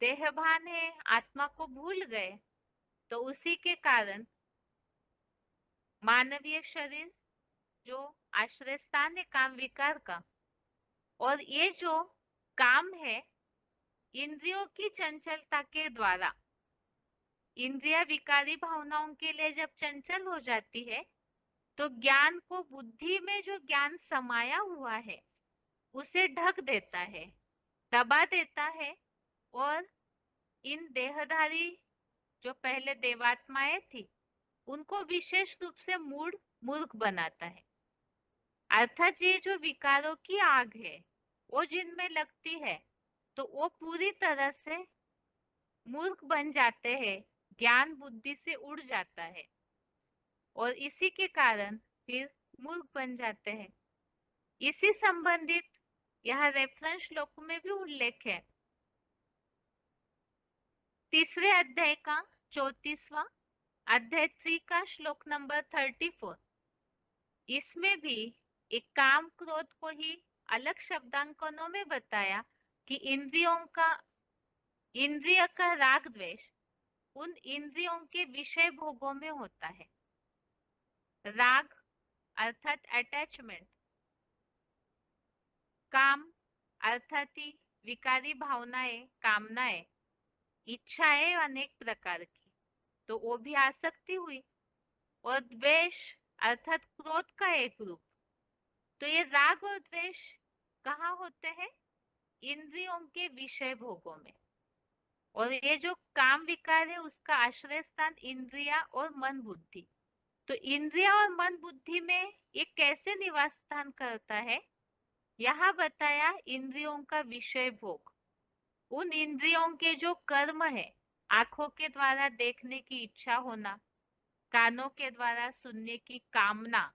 देहभान है, आत्मा को भूल गए, तो उसी के कारण मानवीय शरीर जो आश्रय स्थान है काम विकार का, और ये जो काम है इंद्रियों की चंचलता के द्वारा, इंद्रिया विकारी भावनाओं के लिए जब चंचल हो जाती है तो ज्ञान को, बुद्धि में जो ज्ञान समाया हुआ है उसे ढक देता है, दबा देता है, और इन देहधारी जो पहले देवात्माएं थी उनको विशेष रूप से मूर्ख बनाता है। अर्थात ये जो विकारों की आग है वो जिनमें लगती है तो वो पूरी तरह से मूर्ख बन जाते हैं, ज्ञान बुद्धि से उड़ जाता है, और इसी के कारण फिर मूर्ख बन जाते हैं। इसी संबंधित यहाँ रेफरेंस श्लोक में भी उल्लेख है, 3 अध्याय का 34वां अध्याय 3 का श्लोक नंबर 34। इसमें भी एक काम क्रोध को ही अलग शब्दांकनों में बताया कि इंद्रिय का राग द्वेष उन इंद्रियों के विषय भोगों में होता है। राग अर्थात अटैचमेंट, काम अर्थात ही विकारी भावनाएं, कामनाएं, इच्छाएं अनेक प्रकार की, तो वो भी आसक्ति हुई। और द्वेष अर्थात क्रोध का एक रूप। तो ये राग और द्वेष कहाँ होते हैं? इंद्रियों के विषय भोगों में। और ये जो काम विकार है उसका आश्रय स्थान इंद्रिया और मन बुद्धि। तो इंद्रिया और मन बुद्धि में ये कैसे निवास स्थान करता है? यहाँ बताया इंद्रियों का विषय भोग, उन इंद्रियों के जो कर्म है, आंखों के द्वारा देखने की इच्छा होना, कानों के द्वारा सुनने की कामना,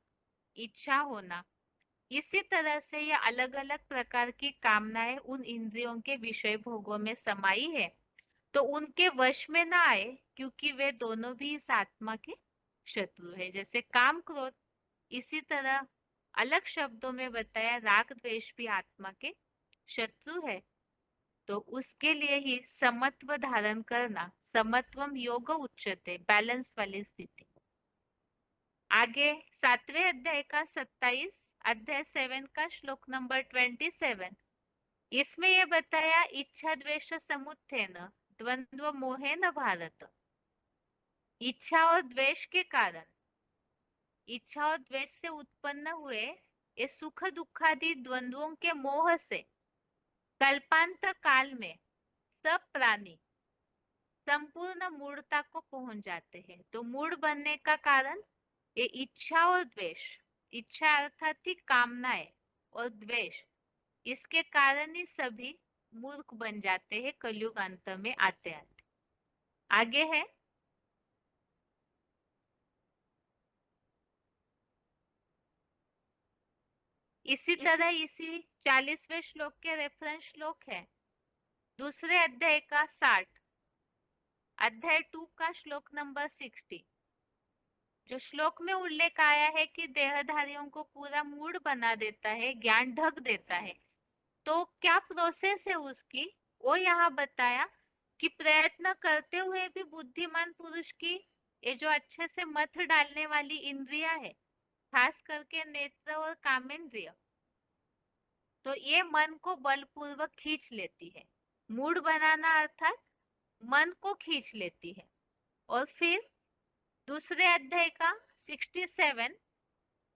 इच्छा होना, इसी तरह से ये अलग अलग प्रकार की कामनाएं उन इंद्रियों के विषय भोगों में समाई है, तो उनके वश में ना आए, क्योंकि वे दोनों भी इस आत्मा के शत्रु है। जैसे काम क्रोध, इसी तरह अलग शब्दों में बताया राग द्वेष भी आत्मा के शत्रु है। तो उसके लिए ही समत्व धारण करना, समत्वम योग उच्यते, बैलेंस वाली स्थिति। आगे 7वें अध्याय का 27, अध्याय 7 का श्लोक नंबर 27, इसमें ये बताया इच्छा द्वेष समुत्थेन द्वंद्व मोहेन भारत। इच्छा और द्वेष के कारण, इच्छा और द्वेष से उत्पन्न हुए ये सुख दुखादि द्वंद्वों के मोह से कल्पांत काल में सब प्राणी संपूर्ण मूढ़ता को पहुंच जाते हैं। तो मूढ़ बनने का कारण ये इच्छा और द्वेष, इच्छा अर्थात ही कामनाएं और द्वेष, इसके कारण ही सभी मूर्ख बन जाते हैं कलयुग अंत में आते आते। आगे है इसी तरह इसी 40वें श्लोक के रेफरेंस श्लोक है दूसरे अध्याय का 60, अध्याय 2 का श्लोक नंबर 60, जो श्लोक में उल्लेख आया है कि देहधारियों को पूरा मूड बना देता है, ज्ञान ढक देता है। तो क्या प्रोसेस है उसकी, वो यहाँ बताया कि प्रयत्न करते हुए भी बुद्धिमान पुरुष की ये जो अच्छे से मत डालने वाली इंद्रिया है, खास करके नेत्र और कामेंद्रिय, तो ये मन को बलपूर्वक खींच लेती है। मूड बनाना अर्थात मन को खींच लेती है। और फिर दूसरे अध्याय का 67,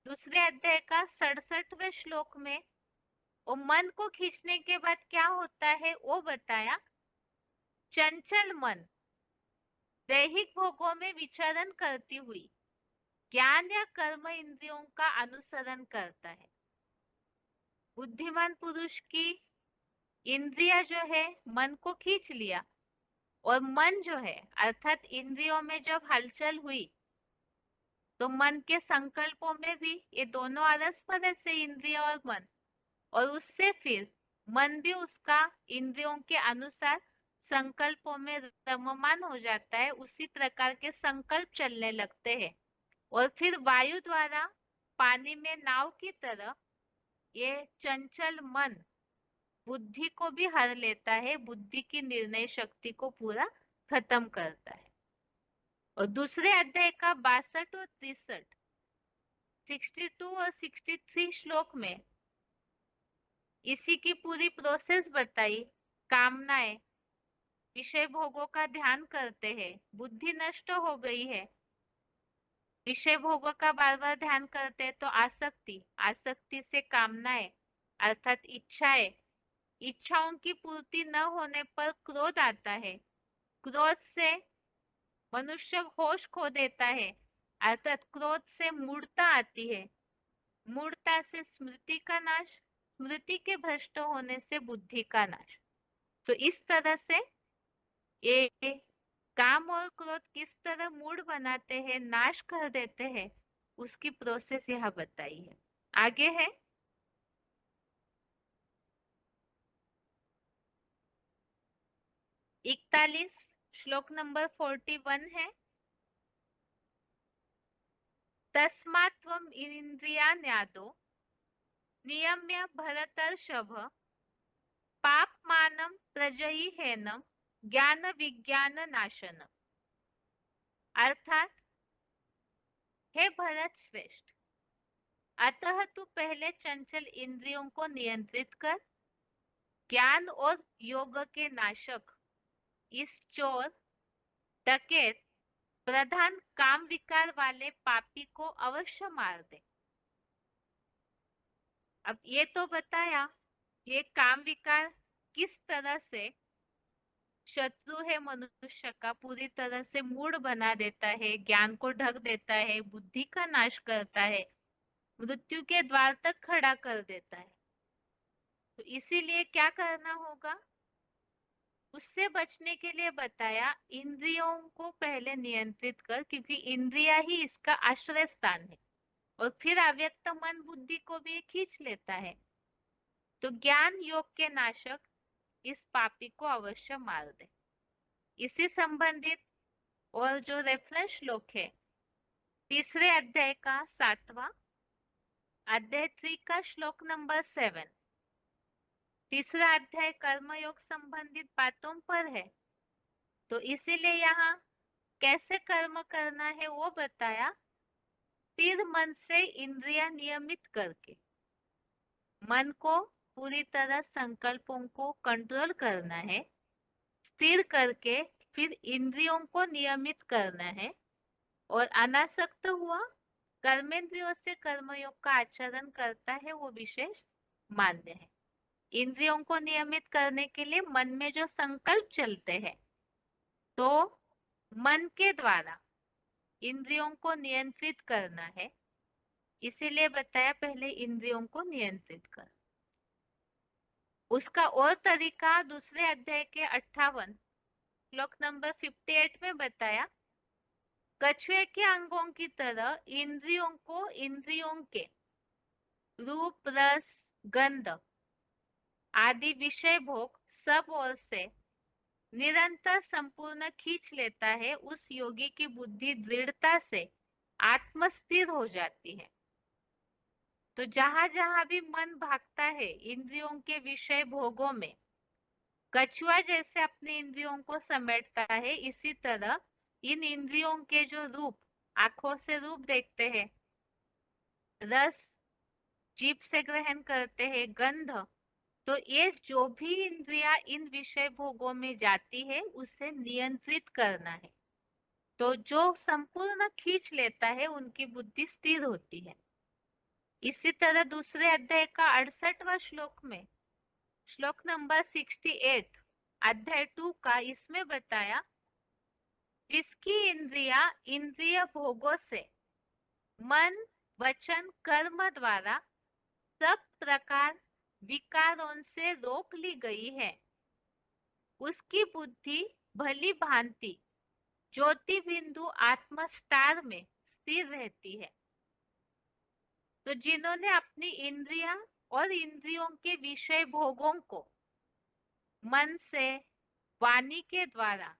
दूसरे अध्याय का 67वें श्लोक में वो मन को खींचने के बाद क्या होता है वो बताया। चंचल मन दैहिक भोगों में विचरण करती हुई ज्ञान या कर्म इंद्रियों का अनुसरण करता है। बुद्धिमान पुरुष की इंद्रिया जो है मन को खींच लिया, और मन जो है अर्थात इंद्रियों में जब हलचल हुई तो मन के संकल्पों में भी ये दोनों आरस से इंद्रिय और मन, और उससे फिर मन भी उसका इंद्रियों के अनुसार संकल्पों में रममान हो जाता है। उसी प्रकार के संकल्प चलने लगते हैं, और फिर वायु द्वारा पानी में नाव की तरह ये चंचल मन बुद्धि को भी हर लेता है, बुद्धि की निर्णय शक्ति को पूरा खत्म करता है। और दूसरे अध्याय का 62 और 63, 62 और 63 श्लोक में इसी की पूरी प्रोसेस बताई। कामनाएं, विषय भोगों का ध्यान करते हैं, बुद्धि नष्ट हो गई है, विषय भोगों का बार बार ध्यान करते हैं तो आसक्ति, आसक्ति से कामनाएं अर्थात इच्छाएं, इच्छाओं की पूर्ति न होने पर क्रोध आता है, क्रोध से मनुष्य होश खो देता है, अर्थात क्रोध से मूढ़ता आती है, मूढ़ता से स्मृति का नाश, स्मृति के भ्रष्ट होने से बुद्धि का नाश। तो इस तरह से ये काम और क्रोध किस तरह मूड बनाते हैं, नाश कर देते हैं, उसकी प्रोसेस यहाँ बताई है। आगे है 41, श्लोक नंबर 41 है। तस्मात् त्वम् इंद्रियाण्यादो नियम्य भरतर्षभ पापमानं प्रजहिहेनं ज्ञान विज्ञान नाशनम। अर्थात, हे भरत श्रेष्ठ, अतः तू पहले चंचल इंद्रियों को नियंत्रित कर, ज्ञान और योग के नाशक इस चोर, डकैत, प्रधान काम विकार वाले पापी को अवश्य मार दे। अब ये तो बताया ये काम विकार किस तरह से शत्रु है मनुष्य का, पूरी तरह से मूढ़ बना देता है, ज्ञान को ढक देता है, बुद्धि का नाश करता है, मृत्यु के द्वार तक खड़ा कर देता है। तो इसीलिए क्या करना होगा, उससे बचने के लिए बताया इंद्रियों को पहले नियंत्रित कर, क्योंकि इंद्रिया ही इसका आश्रय स्थान है और फिर अव्यक्त मन बुद्धि को भी खींच लेता है। तो ज्ञान योग के नाशक इस पापी को अवश्य मार दे। इसी संबंधित और जो रेफरेंस श्लोक है तीसरे अध्याय का 7वां अध्याय 3 का श्लोक नंबर 7, तीसरा अध्याय कर्मयोग संबंधित बातों पर है। तो इसीलिए यहाँ कैसे कर्म करना है वो बताया, स्थिर मन से इंद्रियां नियमित करके, मन को पूरी तरह संकल्पों को कंट्रोल करना है, स्थिर करके फिर इंद्रियों को नियमित करना है और अनासक्त हुआ कर्मेंद्रियों से कर्मयोग का आचरण करता है, वो विशेष मान्य है। इंद्रियों को नियमित करने के लिए मन में जो संकल्प चलते हैं, तो मन के द्वारा इंद्रियों को नियंत्रित करना है। इसीलिए बताया पहले इंद्रियों को नियंत्रित कर। उसका और तरीका दूसरे अध्याय के 58 श्लोक नंबर 58 में बताया, कछुए के अंगों की तरह इंद्रियों को इंद्रियों के रूप, रस, गंध आदि विषय भोग सब ओर से निरंतर संपूर्ण खींच लेता है, उस योगी की बुद्धि दृढ़ता से आत्मस्थिर हो जाती है। तो जहां जहां भी मन भागता है इंद्रियों के विषय भोगों में, कछुआ जैसे अपने इंद्रियों को समेटता है, इसी तरह इन इंद्रियों के जो रूप, आंखों से रूप देखते हैं, रस जीभ से ग्रहण करते हैं, गंध, तो ये जो भी इंद्रिया इन विषय भोगों में जाती है उसे नियंत्रित करना है। तो जो संपूर्ण खींच लेता है उनकी बुद्धि स्थिर होती है। इसी तरह दूसरे अध्याय का 68वां श्लोक में श्लोक नंबर 68 अध्याय 2 का, इसमें बताया, जिसकी इंद्रिया इंद्रिय भोगों से मन वचन कर्म द्वारा सब प्रकार विकारों से रोक ली गई है, उसकी बुद्धि भली भांति ज्योति बिंदु आत्म स्टार में स्थिर रहती है। तो जिन्होंने अपनी इंद्रियां और इंद्रियों के विषय भोगों को मन से, वाणी के द्वारा,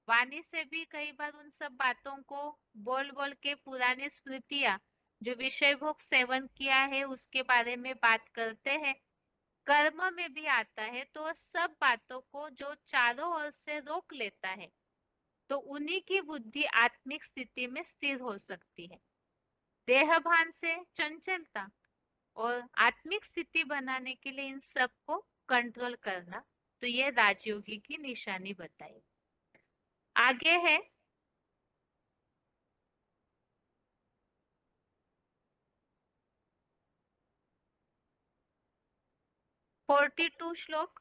वाणी से भी कई बार उन सब बातों को बोल बोल के पुरानी स्मृतियां जो विषय भोग सेवन किया है उसके बारे में बात करते हैं, कर्म में भी आता है, तो सब बातों को जो चारों ओर से रोक लेता है, तो उन्हीं की बुद्धि आत्मिक स्थिति में स्थिर हो सकती है। देहभान से चंचलता और आत्मिक स्थिति बनाने के लिए इन सब को कंट्रोल करना, तो ये राजयोगी की निशानी बताई। आगे है 42 श्लोक,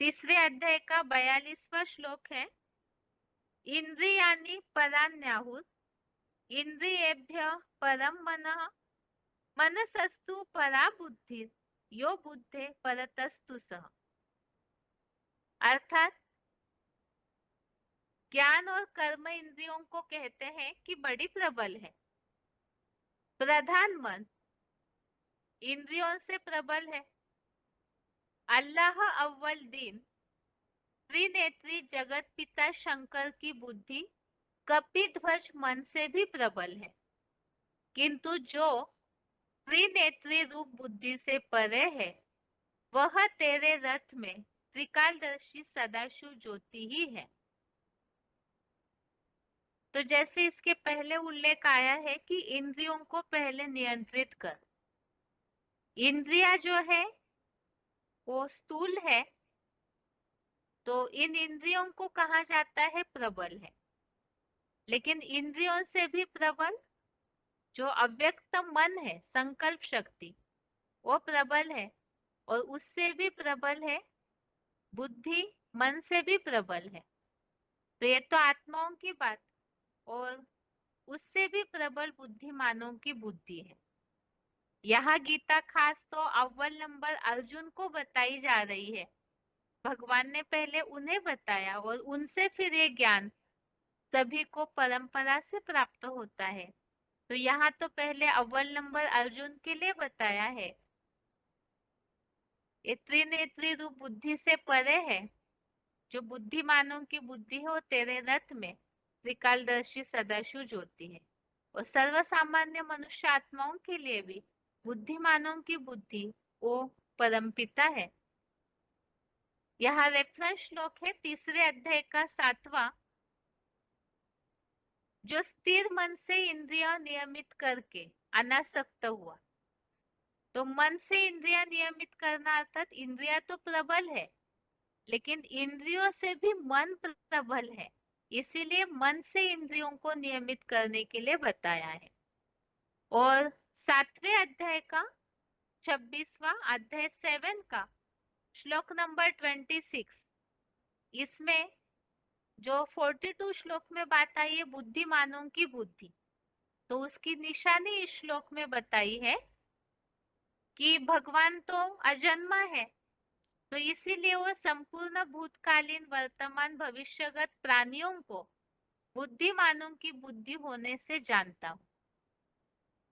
तीसरे अध्याय का 42वां श्लोक है, इंद्रियाणि परान्याहुर इंद्रियेभ्य परम मनः मनसस्तु परा बुद्धि यो बुद्धे परतस्तु सः। अर्थात ज्ञान और कर्म इंद्रियों को कहते हैं कि बड़ी प्रबल है, प्रधान मन इंद्रियों से प्रबल है, अल्लाह अव्वल दिन त्रिनेत्री जगत पिता शंकर की बुद्धि कपिध्वज मन से भी प्रबल है, किंतु जो त्रिनेत्री रूप बुद्धि से परे है, वह तेरे रथ में त्रिकालदर्शी सदाशिव ज्योति ही है। तो जैसे इसके पहले उल्लेख आया है कि इंद्रियों को पहले नियंत्रित कर। इंद्रिया जो है वो स्थूल है, तो इन इंद्रियों को कहा जाता है प्रबल है। लेकिन इंद्रियों से भी प्रबल जो अव्यक्त मन है, संकल्प शक्ति, वो प्रबल है। और उससे भी प्रबल है बुद्धि, मन से भी प्रबल है। तो ये तो आत्माओं की बात। और उससे भी प्रबल बुद्धिमानों की बुद्धि है। यहाँ गीता खास तो अव्वल नंबर अर्जुन को बताई जा रही है। भगवान ने पहले उन्हें बताया और उनसे फिर ये ज्ञान सभी को परंपरा से प्राप्त होता है। तो यहाँ तो पहले अव्वल नंबर अर्जुन के लिए बताया है। ये त्रिनेत्री रूप बुद्धि से परे है, जो बुद्धिमानों की बुद्धि हो तेरे रथ में त्रिकालदर्शी सदाशिव ज्योति है। और सर्वसामान्य मनुष्य आत्माओं के लिए भी बुद्धिमानों की बुद्धि वो परमपिता है। यहाँ रेफरेंस श्लोक है तीसरे अध्याय का 7वां। जो स्थिर मन से इंद्रिया नियमित करके अनासक्त हुआ। तो मन से इंद्रिया नियमित करना अर्थात इंद्रिया तो प्रबल है, लेकिन इंद्रियों से भी मन प्रबल है। इसीलिए मन से इंद्रियों को नियमित करने के लिए बताया है। और 7वें अध्याय का 26वां अध्याय 7 का श्लोक नंबर 26, इसमें जो 42 श्लोक में बात आई है बुद्धिमानों की बुद्धि, तो उसकी निशानी इस श्लोक में बताई है कि भगवान तो अजन्मा है, तो इसीलिए वो संपूर्ण भूतकालीन वर्तमान भविष्यगत प्राणियों को बुद्धिमानों की बुद्धि होने से जानता हूँ।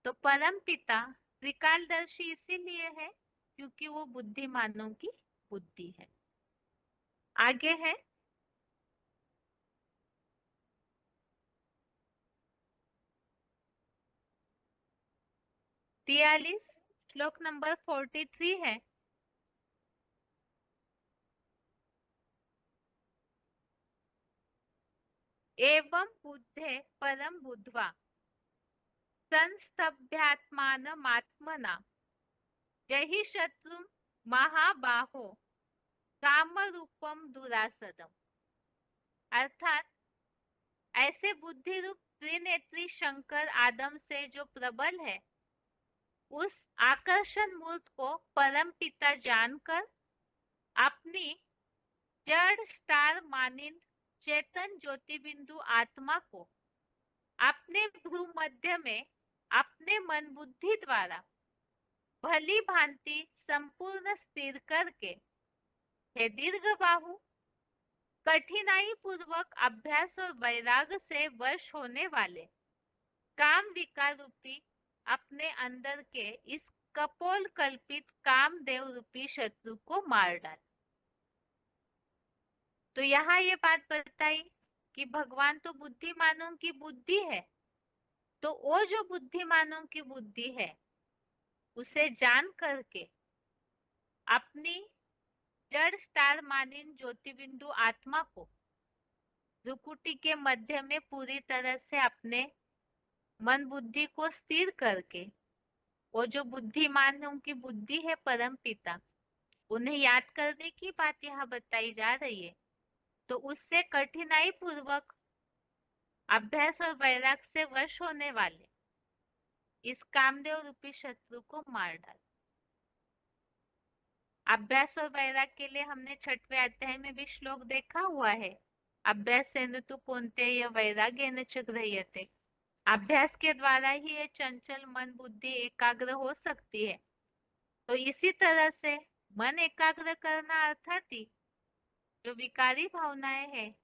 तो परम पिता त्रिकालदर्शी इसीलिए है क्योंकि वो बुद्धिमानों की बुद्धि है। आगे है 43 श्लोक नंबर 43 है। एवं बुद्धे परम बुद्ध्वा संस्तभ्यात्मानमात्मना जहि शत्रु महाबाहो काम रूपम दुरासदम। अर्थात ऐसे बुद्धि रूप त्रिनेत्री शंकर आदम से जो प्रबल है, उस आकर्षण मूर्त को परम पिता जानकर अपनी जड़ स्टार मानिंद चेतन ज्योति बिंदु आत्मा को अपने भ्रू मध्य में अपने मन बुद्धि द्वारा भली भांति संपूर्ण स्थिर करके, हे दीर्घ बाहु, कठिनाई पूर्वक अभ्यास और वैराग से वश होने वाले काम विकार रूपी अपने अंदर के इस कपोल कल्पित कामदेव रूपी शत्रु को मार डाल। तो यहाँ ये बात बताई कि भगवान तो बुद्धिमानों की बुद्धि है, तो वो जो बुद्धिमानों की बुद्धि है उसे जान करके अपनी जड़ स्टार मानिन ज्योति बिंदु आत्मा को रुकुटी के मध्य में पूरी तरह से अपने मन बुद्धि को स्थिर करके, वो जो बुद्धिमानों की बुद्धि है परम पिता, उन्हें याद करने की बात यहाँ बताई जा रही है। तो उससे कठिनाई पूर्वक अभ्यास और वैराग से वश होने वाले इस कामदेव रूपी शत्रु को मार डाल। अभ्यास और वैराग के लिए हमने 6वें अध्याय में भी श्लोक देखा हुआ है। अभ्यासेन तु कौन्तेय वैराग्येन च गृह्यते। अभ्यास के द्वारा ही ये चंचल मन बुद्धि एकाग्र हो सकती है। तो इसी तरह से मन एकाग्र करना अर्थात ही जो विकारी भावनाएं हैं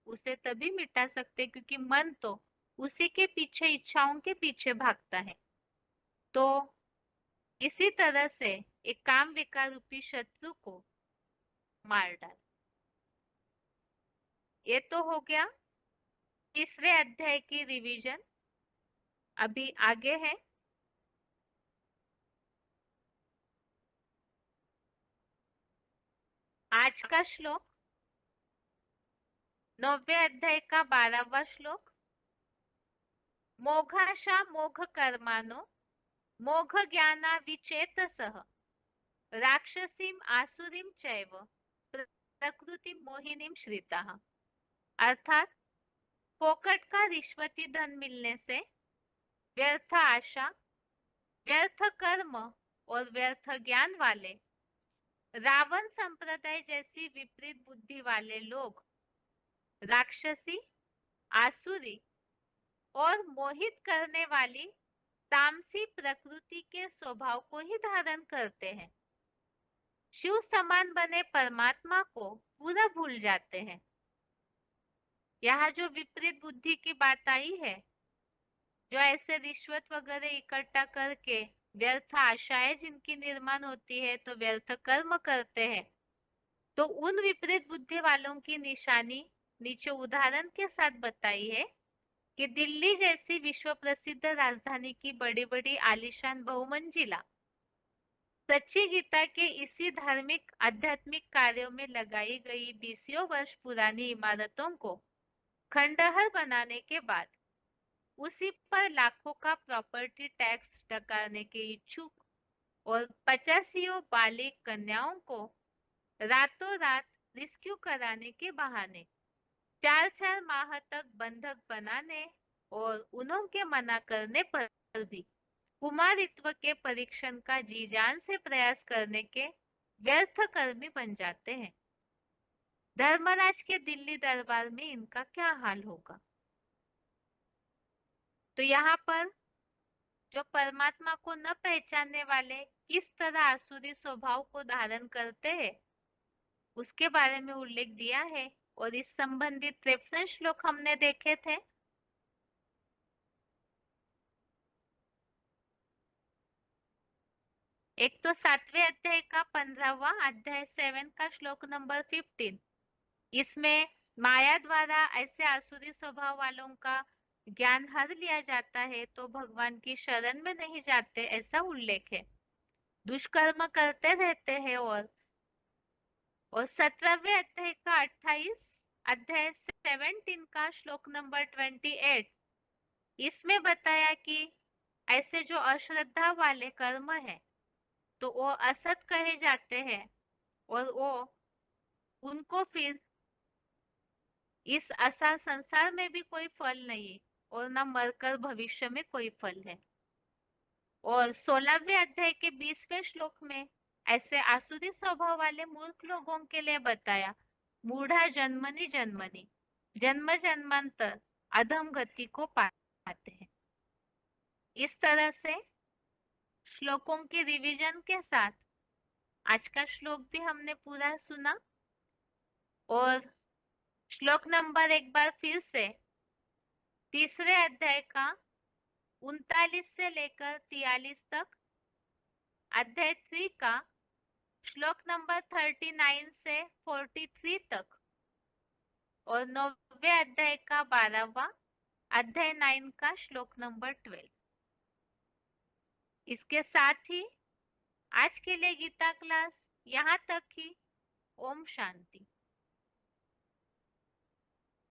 उसे तभी मिटा सकते, क्योंकि मन तो उसी के पीछे, इच्छाओं के पीछे भागता है। तो इसी तरह से एक काम विकार रूपी शत्रु को मार डाल। ये तो हो गया तीसरे अध्याय की रिवीजन। अभी आगे है आज का श्लोक 9वें अध्याय का 12वां श्लोक। मोघाशा मोघ कर्मानो मोघ ज्ञाना विचेतसः राक्षसीम आसुरीम चैव प्रकृति मोहिनीम श्रिताः। अर्थात फोकट का रिश्वती धन मिलने से व्यर्थ आशा, व्यर्थ कर्म और व्यर्थ ज्ञान वाले रावण संप्रदाय जैसी विपरीत बुद्धि वाले लोग राक्षसी, आसुरी और मोहित करने वाली तामसी प्रकृति के स्वभाव को ही धारण करते हैं। शिव समान बने परमात्मा को पूरा भूल जाते हैं। यहाँ जो विपरीत बुद्धि की बात आई है, जो ऐसे रिश्वत वगैरह इकट्ठा करके व्यर्थ आशाएं जिनकी निर्माण होती है तो व्यर्थ कर्म करते हैं, तो उन विपरीत बुद्धि वालों की निशानी नीचे उदाहरण के साथ बताई है कि दिल्ली जैसी विश्व प्रसिद्ध राजधानी की बड़ी बड़ी आलीशान बहुमंजिला सच्ची गीता के इसी धार्मिक आध्यात्मिक कार्यों में लगाई गई 20 वर्ष पुरानी इमारतों को खंडहर बनाने के बाद उसी पर लाखों का प्रॉपर्टी टैक्स डकाने के इच्छुक और 85 बालिग कन्याओं को रातों रात रेस्क्यू कराने के बहाने 4-4 माह तक बंधक बनाने और उन्होंने मना करने पर भी कुमारित्व के परीक्षण का जी जान से प्रयास करने के व्यर्थ कर्मी बन जाते हैं। धर्मराज के दिल्ली दरबार में इनका क्या हाल होगा। तो यहाँ पर जो परमात्मा को न पहचानने वाले किस तरह आसुरी स्वभाव को धारण करते हैं उसके बारे में उल्लेख दिया है और इस संबंधित रेफरेंस श्लोक हमने देखे थे। एक तो 7वें अध्याय का 15वां अध्याय 7 का श्लोक नंबर 15। इसमें माया द्वारा ऐसे आसुरी स्वभाव वालों का ज्ञान हर लिया जाता है तो भगवान की शरण में नहीं जाते, ऐसा उल्लेख है। दुष्कर्म करते रहते हैं। और 17वें अध्याय का 28 अध्याय 17 का श्लोक नंबर 28, इसमें बताया कि ऐसे जो अश्रद्धा वाले कर्म है तो वो असत कहे जाते हैं और वो उनको फिर इस असार संसार में भी कोई फल नहीं और न मरकर भविष्य में कोई फल है। और 16वें अध्याय के 20वें श्लोक में ऐसे आसुरी स्वभाव वाले मूर्ख लोगों के लिए बताया, मूढ़ा जन्मनि जन्मनि, जन्म जन्मांतर अधम गति को पाते हैं। इस तरह से श्लोकों के रिवीजन के साथ आज का श्लोक भी हमने पूरा सुना। और श्लोक नंबर एक बार फिर से 3रे अध्याय का 39 से लेकर 43 तक, अध्याय 3 का श्लोक नंबर 39 से 43 तक और 9वें अध्याय का 12वां अध्याय 9 का श्लोक नंबर 12। इसके साथ ही आज के लिए गीता क्लास यहाँ तक ही। ओम शांति।